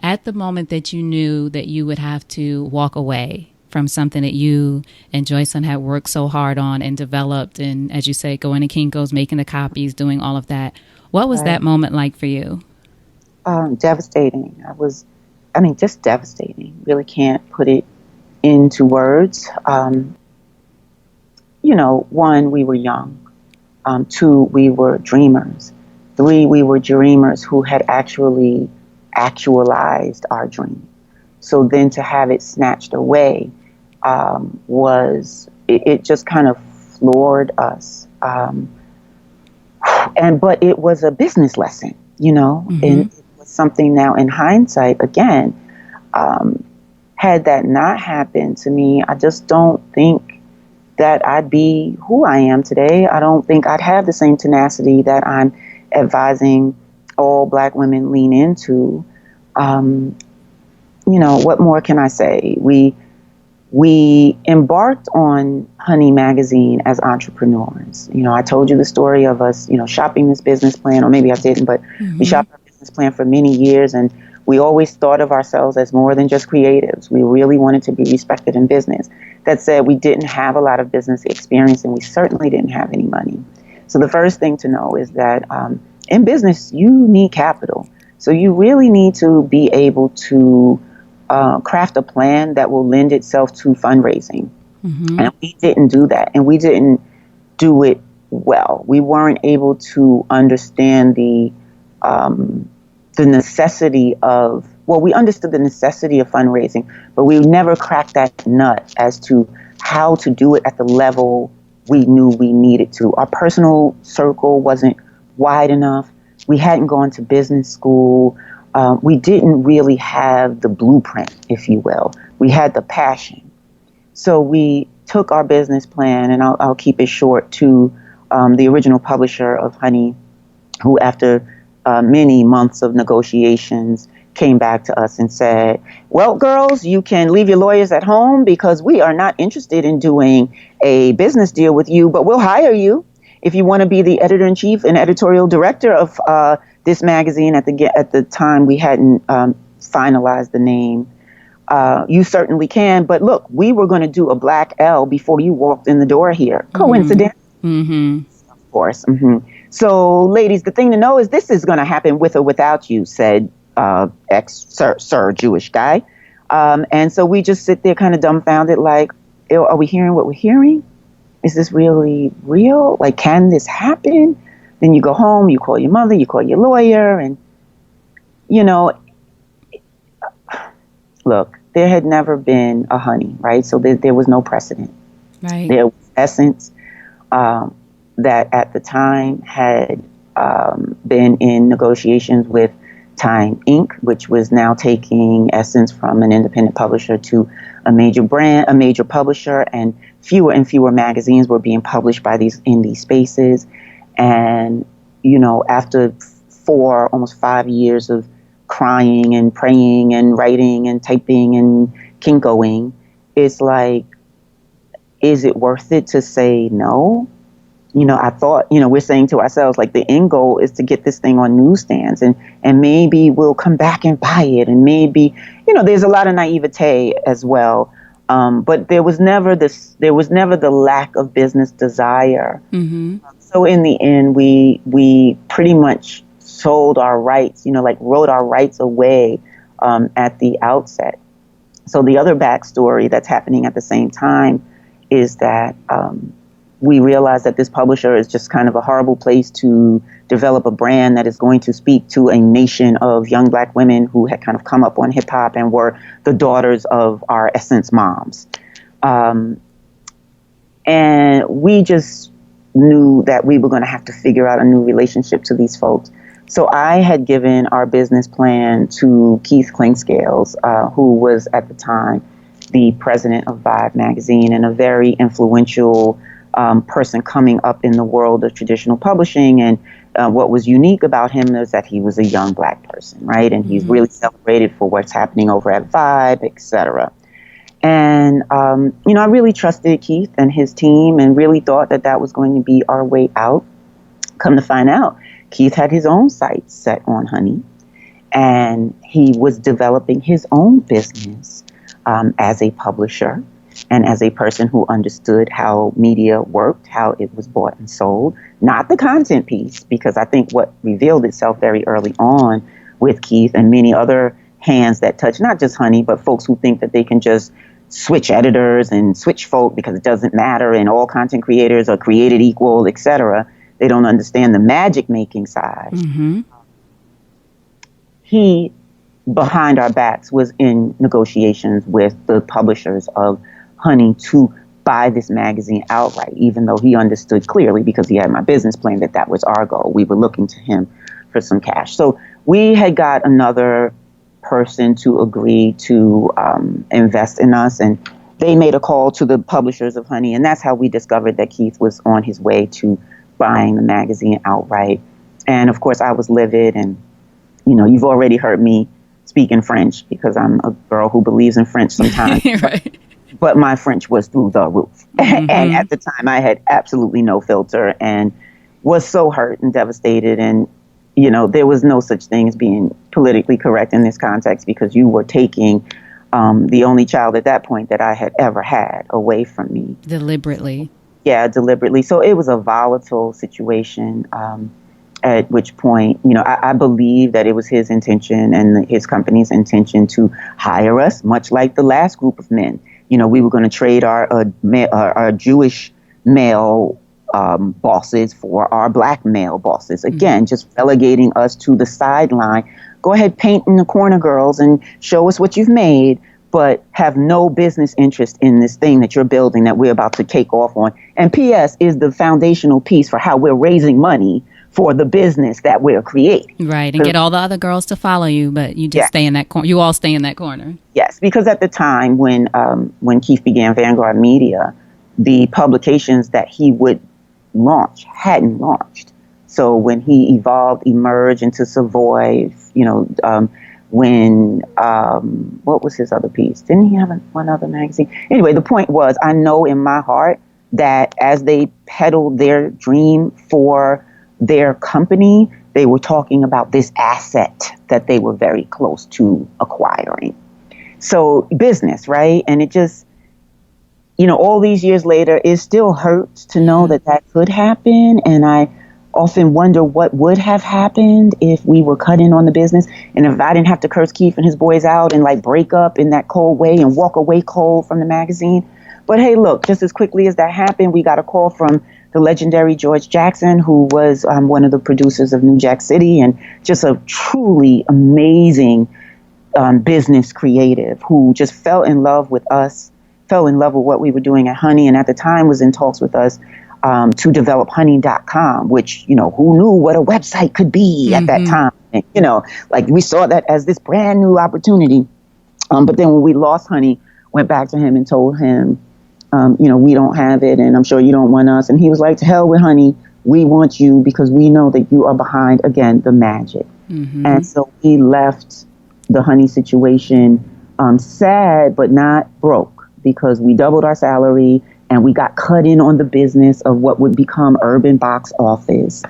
at the moment that you knew that you would have to walk away from something that you and Joyson had worked so hard on and developed, and, as you say, going to Kinko's, making the copies, doing all of that. What was that moment like for you? Devastating. Just devastating. Really can't put it into words. One, we were young. Two, we were dreamers. Three, we were dreamers who had actually actualized our dream. So then to have it snatched away it just kind of floored us. But it was a business lesson, and it was something now in hindsight, again, had that not happened to me, I just don't think that I'd be who I am today. I don't think I'd have the same tenacity that I'm advising all Black women lean into. What more can I say? We embarked on Honey Magazine as entrepreneurs. I told you the story of us, shopping this business plan, or maybe I didn't, but we shopped our business plan for many years, and we always thought of ourselves as more than just creatives. We really wanted to be respected in business. That said, we didn't have a lot of business experience, and we certainly didn't have any money. So the first thing to know is that in business, you need capital. So you really need to be able to craft a plan that will lend itself to fundraising. And we didn't do that, and we didn't do it well. We weren't able to understand the necessity of, we understood the necessity of fundraising, but we never cracked that nut as to how to do it at the level we knew we needed to. Our personal circle wasn't wide enough. We hadn't gone to business school. We didn't really have the blueprint, if you will. We had the passion. So we took our business plan, and I'll keep it short, to the original publisher of Honey, who after many months of negotiations came back to us and said, well, girls, you can leave your lawyers at home because we are not interested in doing a business deal with you, but we'll hire you if you want to be the editor-in-chief and editorial director of this magazine. At the time, we hadn't finalized the name. You certainly can, but look, we were going to do a black L before you walked in the door here. Coincidence? Of course. So, ladies, the thing to know is this is going to happen with or without you, said ex-sir Jewish guy. And so we just sit there kind of dumbfounded, like, are we hearing what we're hearing? Is this really real? Like, can this happen? Then you go home, you call your mother, you call your lawyer, and, look, there had never been a Honey, right? So there was no precedent. Right. There was Essence that at the time had been in negotiations with Time Inc., which was now taking Essence from an independent publisher to a major brand, a major publisher, and fewer magazines were being published by these indie spaces. And, after 4, almost 5 years of crying and praying and writing and typing and kinkoing, it's like, is it worth it to say no? I thought, we're saying to ourselves, like, the end goal is to get this thing on newsstands, and maybe we'll come back and buy it. And maybe, there's a lot of naivete as well. But there was never the lack of business desire. Mm-hmm. So in the end, we pretty much sold our rights, like wrote our rights away at the outset. So the other backstory that's happening at the same time is that we realized that this publisher is just kind of a horrible place to develop a brand that is going to speak to a nation of young Black women who had kind of come up on hip hop and were the daughters of our Essence moms. And we just knew that we were going to have to figure out a new relationship to these folks. So I had given our business plan to Keith Klingscales, who was at the time the president of Vibe magazine and a very influential person coming up in the world of traditional publishing. And what was unique about him is that he was a young Black person, right? And he's really celebrated for what's happening over at Vibe, et cetera. And, I really trusted Keith and his team and really thought that that was going to be our way out. Come to find out, Keith had his own sights set on honey, and he was developing his own business as a publisher and as a person who understood how media worked, how it was bought and sold, not the content piece, because I think what revealed itself very early on with Keith and many other hands that touch not just honey, but folks who think that they can just switch editors and switch folk because it doesn't matter and all content creators are created equal, et cetera. They don't understand the magic making side. Mm-hmm. He, behind our backs, was in negotiations with the publishers of Honey to buy this magazine outright, even though he understood clearly, because he had my business plan, that that was our goal. We were looking to him for some cash. So we had got another person to agree to invest in us, and they made a call to the publishers of Honey, and that's how we discovered that Keith was on his way to buying the magazine outright. And of course I was livid, and you've already heard me speak in French because I'm a girl who believes in French sometimes. Right. But my French was through the roof. Mm-hmm. And at the time I had absolutely no filter and was so hurt and devastated. And, there was no such thing as being politically correct in this context, because you were taking the only child at that point that I had ever had away from me. Deliberately. Yeah, deliberately. So it was a volatile situation, at which point, I believe that it was his intention and his company's intention to hire us, much like the last group of men. We were going to trade our Jewish male bosses for our Black male bosses. Again, just relegating us to the sideline. Go ahead, paint in the corner, girls, and show us what you've made, but have no business interest in this thing that you're building that we're about to take off on. And P.S. is the foundational piece for how we're raising money for the business that we're creating. Right, and get all the other girls to follow you, but you just stay in that corner. You all stay in that corner. Yes, because at the time when Keith began Vanguard Media, the publications that he would launch hadn't launched. So when he emerged into Savoy, what was his other piece? Didn't he have one other magazine? Anyway, the point was, I know in my heart that as they peddled their dream for their company, they were talking about this asset that they were very close to acquiring. So business, right? And it just, all these years later, it still hurts to know that could happen. And I often wonder what would have happened if we were cut in on the business, and if I didn't have to curse Keith and his boys out and break up in that cold way and walk away cold from the magazine. But hey, look, just as quickly as that happened, we got a call from the legendary George Jackson, who was one of the producers of New Jack City and just a truly amazing business creative who just fell in love with us, fell in love with what we were doing at Honey, and at the time was in talks with us to develop honey.com, which, who knew what a website could be at that time? And, we saw that as this brand new opportunity. But then when we lost Honey, went back to him and told him, we don't have it, and I'm sure you don't want us. And he was like, to hell with Honey. We want you because we know that you are behind, again, the magic. And so we left the honey situation sad, but not broke, because we doubled our salary and we got cut in on the business of what would become Urban Box Office.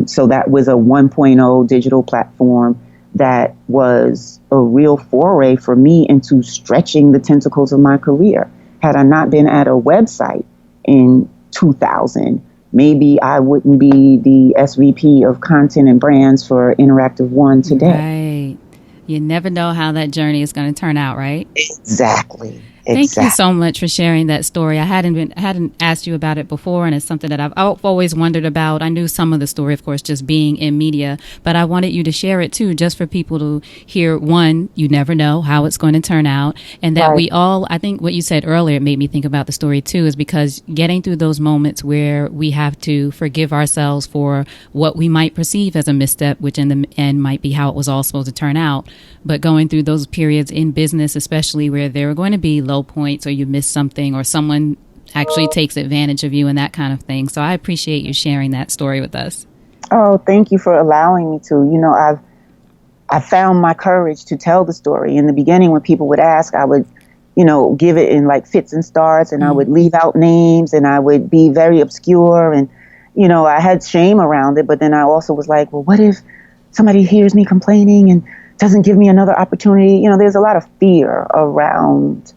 So that was a 1.0 digital platform that was a real foray for me into stretching the tentacles of my career. Had I not been at a website in 2000, maybe I wouldn't be the SVP of content and brands for Interactive One today. Right. You never know how that journey is going to turn out, right? Exactly. Thank you so much for sharing that story. I hadn't asked you about it before, and it's something that I've always wondered about. I knew some of the story, of course, just being in media, but I wanted you to share it too, just for people to hear. One, you never know how it's going to turn out, and that we all, I think what you said earlier made me think about the story too, is because getting through those moments where we have to forgive ourselves for what we might perceive as a misstep, which in the end might be how it was all supposed to turn out, but going through those periods in business, especially where there are going to be low points or you miss something or someone actually takes advantage of you and that kind of thing. So I appreciate you sharing that story with us. Oh, thank you for allowing me to. You know, I found my courage to tell the story. In the beginning, when people would ask, I would, give it in like fits and starts, and I would leave out names, and I would be very obscure, and, I had shame around it. But then I also was like, well, what if somebody hears me complaining and doesn't give me another opportunity? There's a lot of fear around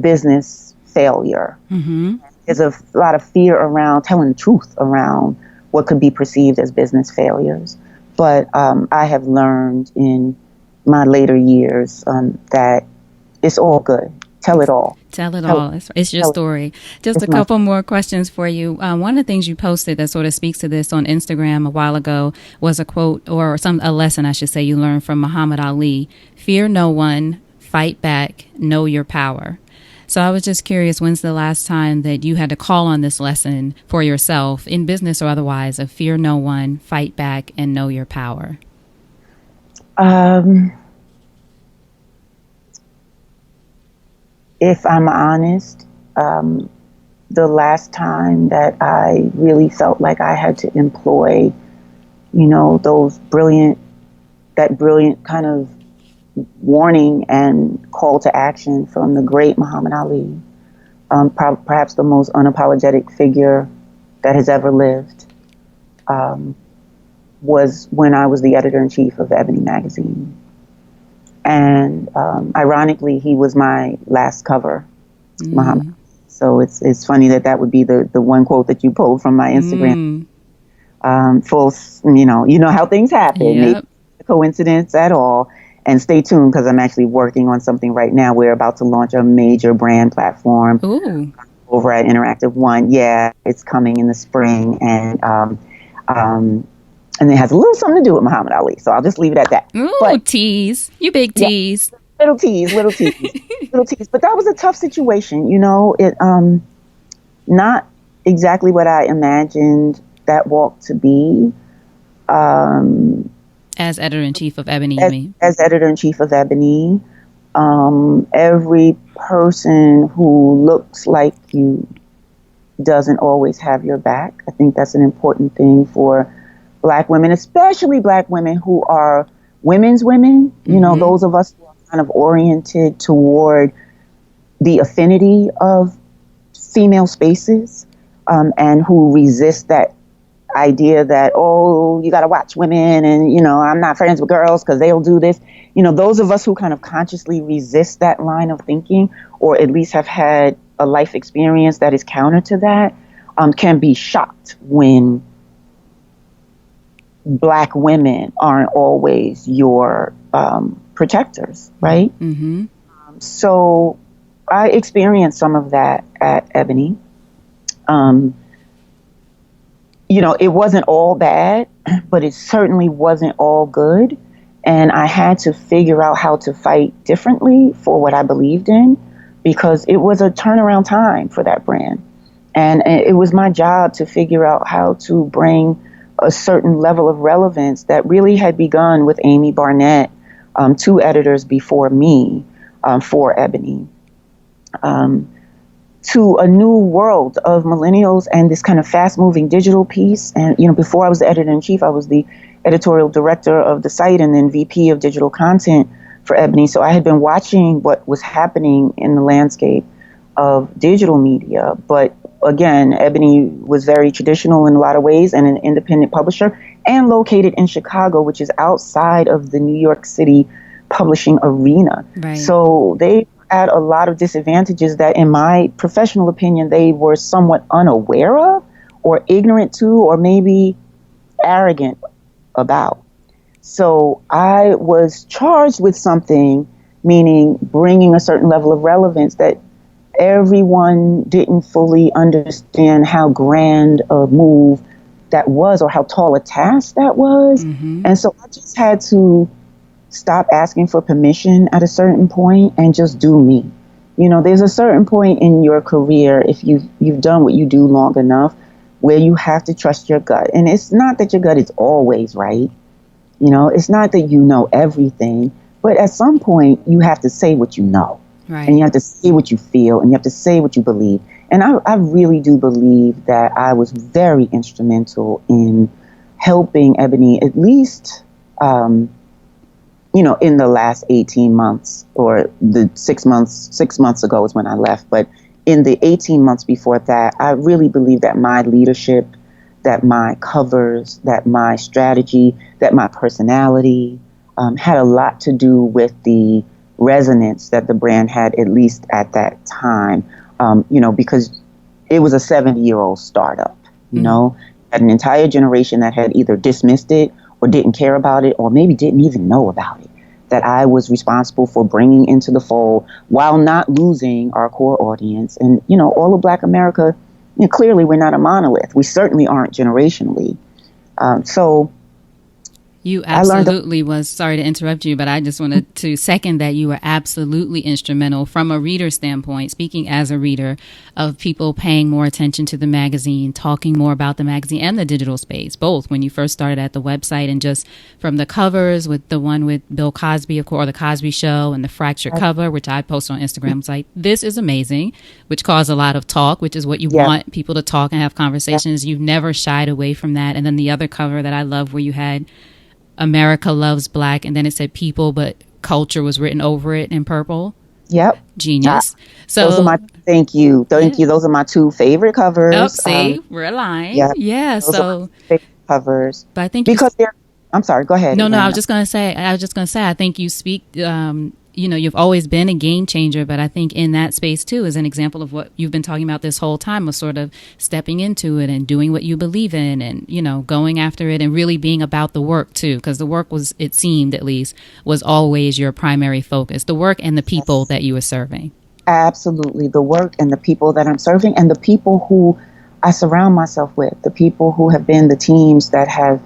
business failure. There's a lot of fear around telling the truth around what could be perceived as business failures. But I have learned in my later years that it's all good. Tell it all. Tell it all. It's your story. Just a couple more questions for you. One of the things you posted that sort of speaks to this on Instagram a while ago was a quote, or a lesson, I should say, you learned from Muhammad Ali. Fear no one, fight back, know your power. So I was just curious, when's the last time that you had to call on this lesson for yourself, in business or otherwise, of fear no one, fight back, and know your power? If I'm honest, the last time that I really felt like I had to employ, that brilliant kind of warning and call to action from the great Muhammad Ali, perhaps the most unapologetic figure that has ever lived, was when I was the editor-in-chief of Ebony magazine. And ironically, he was my last cover, Muhammad. So it's funny that would be the one quote that you pulled from my Instagram. You know how things happen. Yep. Maybe a coincidence at all. And stay tuned, because I'm actually working on something right now. We're about to launch a major brand platform over at Interactive One. Yeah, it's coming in the spring, and it has a little something to do with Muhammad Ali. So I'll just leave it at that. Ooh, tease. You big tease. Yeah, little tease. Little tease. But that was a tough situation. It not exactly what I imagined that walk to be. As editor-in-chief of Ebony, you mean? As editor-in-chief of Ebony, every person who looks like you doesn't always have your back. I think that's an important thing for Black women, especially Black women who are women's women. Those of us who are kind of oriented toward the affinity of female spaces, and who resist that idea that, you got to watch women, and, I'm not friends with girls because they'll do this. Those of us who kind of consciously resist that line of thinking, or at least have had a life experience that is counter to that, can be shocked when Black women aren't always your protectors, right? So I experienced some of that at Ebony. It wasn't all bad, but it certainly wasn't all good. And I had to figure out how to fight differently for what I believed in, because it was a turnaround time for that brand. And it was my job to figure out how to bring a certain level of relevance that really had begun with Amy Barnett, 2 editors before me, for Ebony. to a new world of millennials and this kind of fast-moving digital piece. And, before I was the editor-in-chief, I was the editorial director of the site and then VP of digital content for Ebony. So I had been watching what was happening in the landscape of digital media. But again, Ebony was very traditional in a lot of ways and an independent publisher and located in Chicago, which is outside of the New York City publishing arena. Right. So they had a lot of disadvantages that, in my professional opinion, they were somewhat unaware of or ignorant to or maybe arrogant about. So I was charged with something, meaning bringing a certain level of relevance that everyone didn't fully understand how grand a move that was or how tall a task that was. Mm-hmm. And so I just had to stop asking for permission at a certain point and just do me. There's a certain point in your career, if you've done what you do long enough, where you have to trust your gut. And it's not that your gut is always right. It's not that you know everything, but at some point you have to say what you know. Right. And you have to say what you feel and you have to say what you believe. And I really do believe that I was very instrumental in helping Ebony, at least, in the last 18 months or the 6 months ago is when I left. But in the 18 months before that, I really believe that my leadership, that my covers, that my strategy, that my personality had a lot to do with the resonance that the brand had, at least at that time, because it was a 70-year-old startup, had an entire generation that had either dismissed it or didn't care about it or maybe didn't even know about it, that I was responsible for bringing into the fold while not losing our core audience. And, all of Black America, clearly we're not a monolith. We certainly aren't generationally. So you absolutely was, sorry to interrupt you, but I just wanted to second that you were absolutely instrumental from a reader standpoint, speaking as a reader, of people paying more attention to the magazine, talking more about the magazine and the digital space, both when you first started at the website and just from the covers with the one with Bill Cosby, of course, or the Cosby Show, and the fractured cover, which I post on Instagram. It's like, this is amazing, which caused a lot of talk, which is what you want people to talk and have conversations. You've never shied away from that. And then the other cover that I love where you had America Loves Black, and then it said people, but culture was written over it in purple. Yep. Genius. So those are my thank you. Those are my two favorite covers. Oh, see, we're aligned. Yeah. Those So are my favorite covers. But I think because they're. I'm sorry. Go ahead. No, I was just gonna say. I think you speak. You've always been a game changer, but I think in that space too is an example of what you've been talking about this whole time, of sort of stepping into it and doing what you believe in and, going after it and really being about the work too, because the work was, it seemed at least, was always your primary focus, the work and the people that you were serving. Absolutely. The work and the people that I'm serving and the people who I surround myself with, the people who have been the teams that have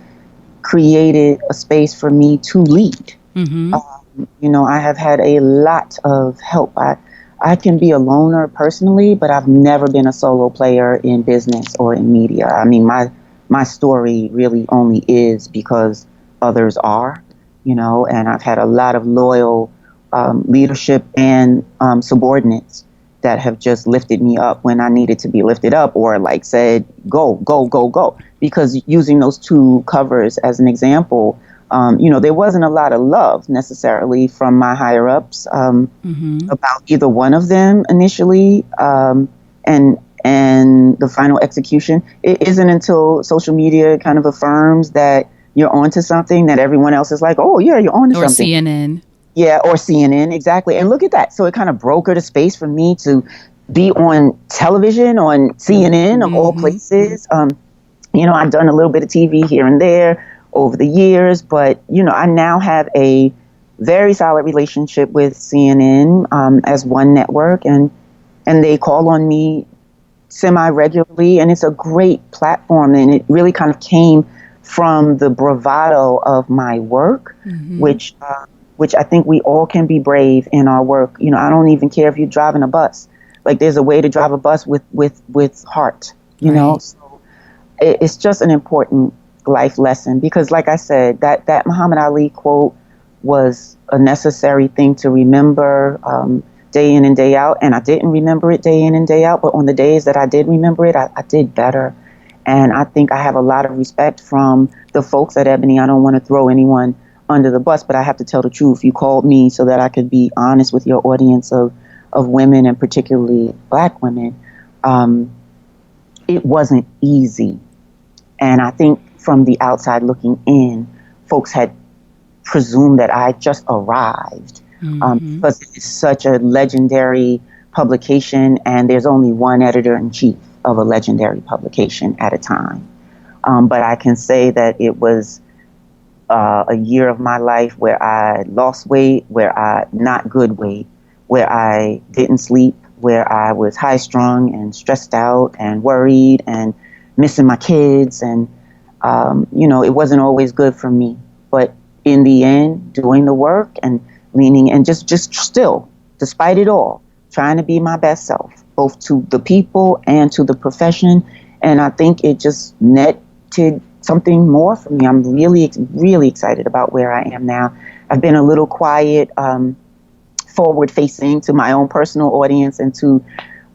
created a space for me to lead. Mm-hmm. I have had a lot of help. I can be a loner personally, but I've never been a solo player in business or in media. I mean, my story really only is because others are, and I've had a lot of loyal leadership and subordinates that have just lifted me up when I needed to be lifted up or like said, go, go, go, go. Because using those two covers as an example, there wasn't a lot of love necessarily from my higher ups about either one of them initially, and the final execution. It isn't until social media kind of affirms that you're onto something that everyone else is like, oh yeah, you're onto something. Or CNN. Yeah, or CNN, exactly. And look at that. So it kind of brokered a space for me to be on television, on CNN of all places. I've done a little bit of TV here and there over the years, but, I now have a very solid relationship with CNN as one network, and they call on me semi-regularly, and it's a great platform, and it really kind of came from the bravado of my work, which I think we all can be brave in our work. I don't even care if you're driving a bus. Like, there's a way to drive a bus with heart, know? So it's just an important life lesson because, like I said, that Muhammad Ali quote was a necessary thing to remember. day in and day out. And I didn't remember it day in and day out, but on the days that I did remember it, I did better. And I think I have a lot of respect from the folks at Ebony. I don't want to throw anyone under the bus, but I have to tell the truth. You called me so that I could be honest with your audience of women, and particularly Black women. It wasn't easy. And I think from the outside looking in, folks had presumed that I just arrived, because it's such a legendary publication, and there's only one editor-in-chief of a legendary publication at a time. But I can say that it was a year of my life where I lost weight, not good weight, where I didn't sleep, where I was high strung and stressed out and worried and missing my kids. And, it wasn't always good for me. But in the end, doing the work and leaning and just still, despite it all, trying to be my best self, both to the people and to the profession. And I think it just netted something more for me. I'm really, really excited about where I am now. I've been a little quiet, forward facing to my own personal audience and to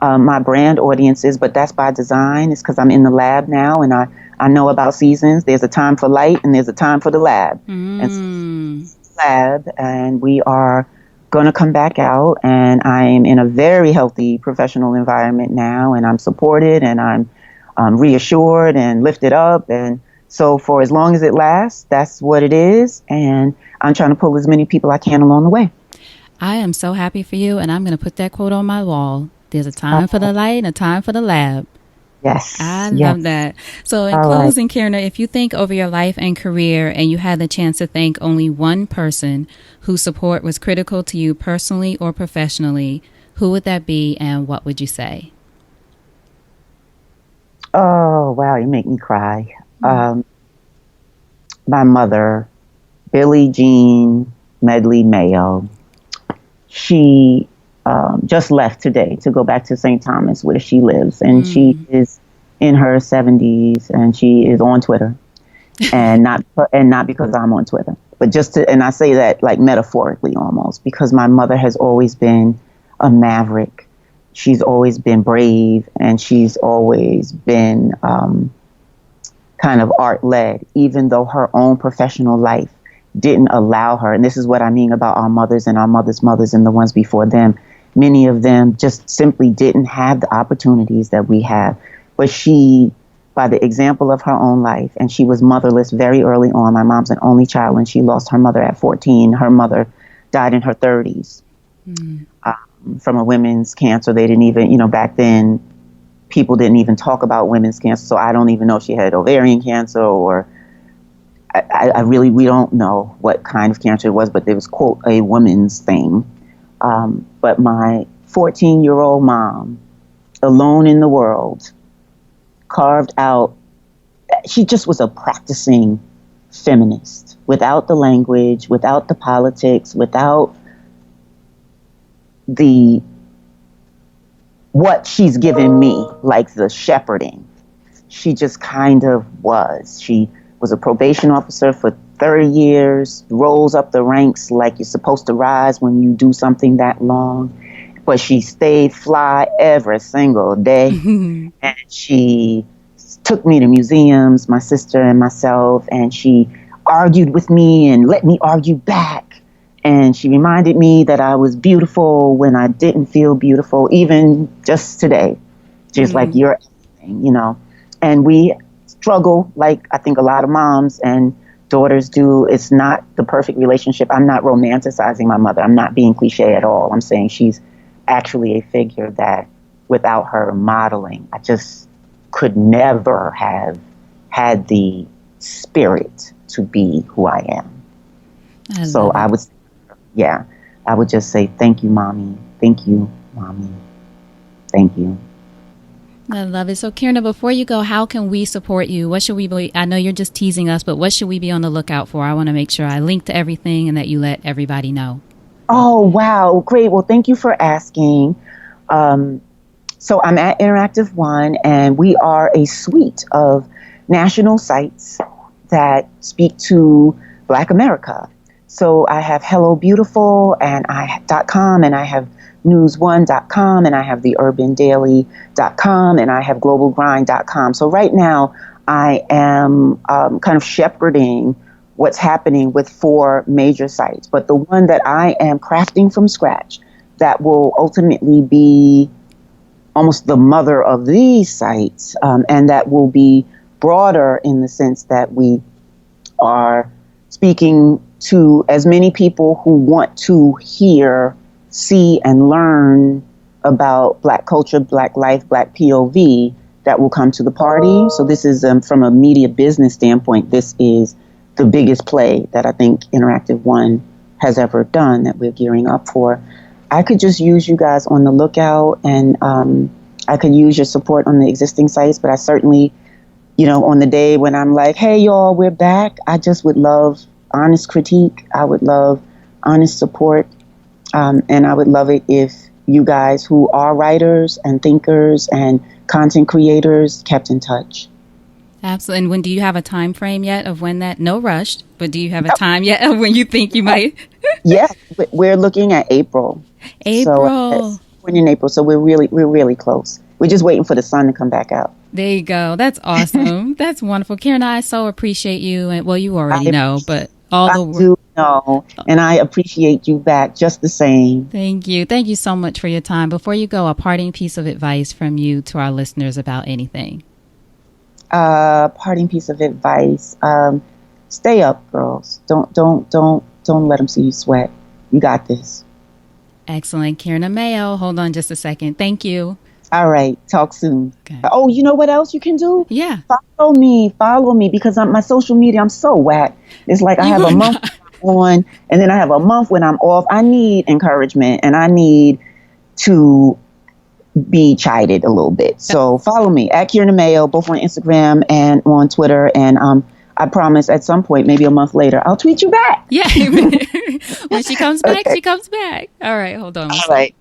my brand audiences, but that's by design. It's because I'm in the lab now, and I know about seasons. There's a time for light and there's a time for the lab. And lab, and we are going to come back out, and I am in a very healthy professional environment now, and I'm supported, and I'm reassured and lifted up. And so for as long as it lasts, that's what it is. And I'm trying to pull as many people I can along the way. I am so happy for you, and I'm going to put that quote on my wall. There's a time for the light and a time for the lab. Yes. I love that. So in closing, Kierna, if you think over your life and career and you had the chance to thank only one person whose support was critical to you personally or professionally, who would that be and what would you say? Oh, wow. You make me cry. My mother, Billie Jean Medley Mayo, she just left today to go back to St. Thomas where she lives. And she is in her 70s, and she is on Twitter. and not because I'm on Twitter, but and I say that like metaphorically almost, because my mother has always been a maverick. She's always been brave, and she's always been kind of art-led, even though her own professional life didn't allow her. And this is what I mean about our mothers and our mothers' mothers and the ones before them. Many of them just simply didn't have the opportunities that we have. But she, by the example of her own life, and she was motherless very early on. My mom's an only child, and she lost her mother at 14. Her mother died in her 30s from a women's cancer. They didn't even, back then, people didn't even talk about women's cancer. So I don't even know if she had ovarian cancer, or we don't know what kind of cancer it was, but it was, quote, a woman's thing. But my 14-year-old mom, alone in the world, carved out, she just was a practicing feminist, without the language, without the politics, without what she's given me, like the shepherding. She just kind of was. She was a probation officer for 30 years, rolls up the ranks like you're supposed to rise when you do something that long. But she stayed fly every single day. And she took me to museums, my sister and myself, and she argued with me and let me argue back. And she reminded me that I was beautiful when I didn't feel beautiful, even just today. Just like you're everything, And we struggle, like I think a lot of moms and daughters do. It's not the perfect relationship. I'm not romanticizing my mother. I'm not being cliche at all. I'm saying she's actually a figure that without her modeling, I just could never have had the spirit to be who I am. I would just say, thank you, Mommy. Thank you, Mommy. Thank you. I love it. So, Kierna, before you go, how can we support you? What should we be? I know you're just teasing us, but what should we be on the lookout for? I want to make sure I link to everything and that you let everybody know. Oh, wow. Great. Well, thank you for asking. So I'm at Interactive One, and we are a suite of national sites that speak to Black America. So I have Hello Beautiful and .com, and I have news1.com, and I have theurbandaily.com, and I have globalgrind.com. So right now I am kind of shepherding what's happening with 4 major sites. But the one that I am crafting from scratch that will ultimately be almost the mother of these sites, and that will be broader in the sense that we are speaking to as many people who want to hear, see, and learn about Black culture, Black life, Black POV that will come to the party. So this is, from a media business standpoint, this is the biggest play that I think Interactive One has ever done that we're gearing up for. I could just use you guys on the lookout, and I could use your support on the existing sites, but I certainly, on the day when I'm like, hey, y'all, we're back, I just would love honest critique. I would love honest support. And I would love it if you guys who are writers and thinkers and content creators kept in touch. Absolutely. And when do you have a time frame yet of when that, no rush, but do you have a time yet of when you think you might? Yeah, we're looking at April. April. So in April. So we're really close. We're just waiting for the sun to come back out. There you go. That's awesome. That's wonderful. Kierna, I so appreciate you. And well, you already know, but all the work. I do know. And I appreciate you back just the same. Thank you. Thank you so much for your time. Before you go, a parting piece of advice from you to our listeners about anything. Parting piece of advice. Stay up, girls. Don't let them see you sweat. You got this. Excellent. Kierna Mayo. Hold on just a second. Thank you. All right. Talk soon. Okay. Oh, you know what else you can do? Yeah. Follow me because my social media, I'm so whack. It's like I have a month on, and then I have a month when I'm off. I need encouragement, and I need to be chided a little bit. So follow me at Kierna Mayo, both on Instagram and on Twitter. And I promise at some point, maybe a month later, I'll tweet you back. Yeah. When she comes back, she comes back. All right. Hold on. All right.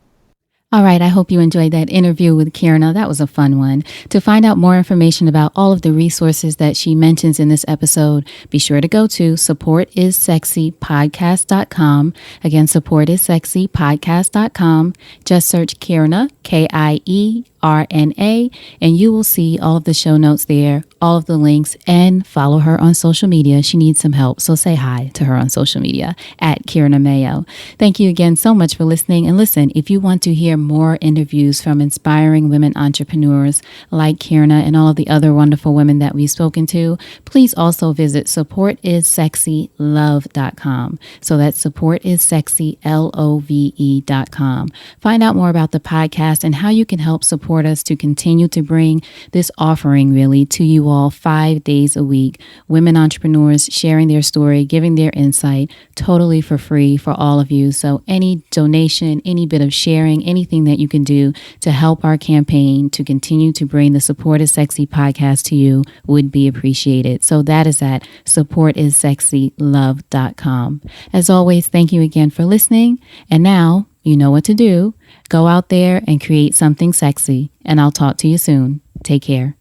All right, I hope you enjoyed that interview with Kierna. That was a fun one. To find out more information about all of the resources that she mentions in this episode, be sure to go to supportissexypodcast.com. Again, supportissexypodcast.com. Just search Kierna, KIERNA, and you will see all of the show notes there, all of the links, and follow her on social media. She needs some help, so say hi to her on social media at Kierna Mayo. Thank you again so much for listening. And listen, if you want to hear more interviews from inspiring women entrepreneurs like Kierna and all of the other wonderful women that we've spoken to, please also visit supportissexylove.com. So that's supportissexylove.com. Find out more about the podcast and how you can help support us to continue to bring this offering really to you all 5 days a week. Women entrepreneurs sharing their story, giving their insight totally for free for all of you. So any donation, any bit of sharing, anything that you can do to help our campaign to continue to bring the Support is Sexy podcast to you would be appreciated. So that is at supportissexylove.com. As always, thank you again for listening. And now you know what to do. Go out there and create something sexy. And I'll talk to you soon. Take care.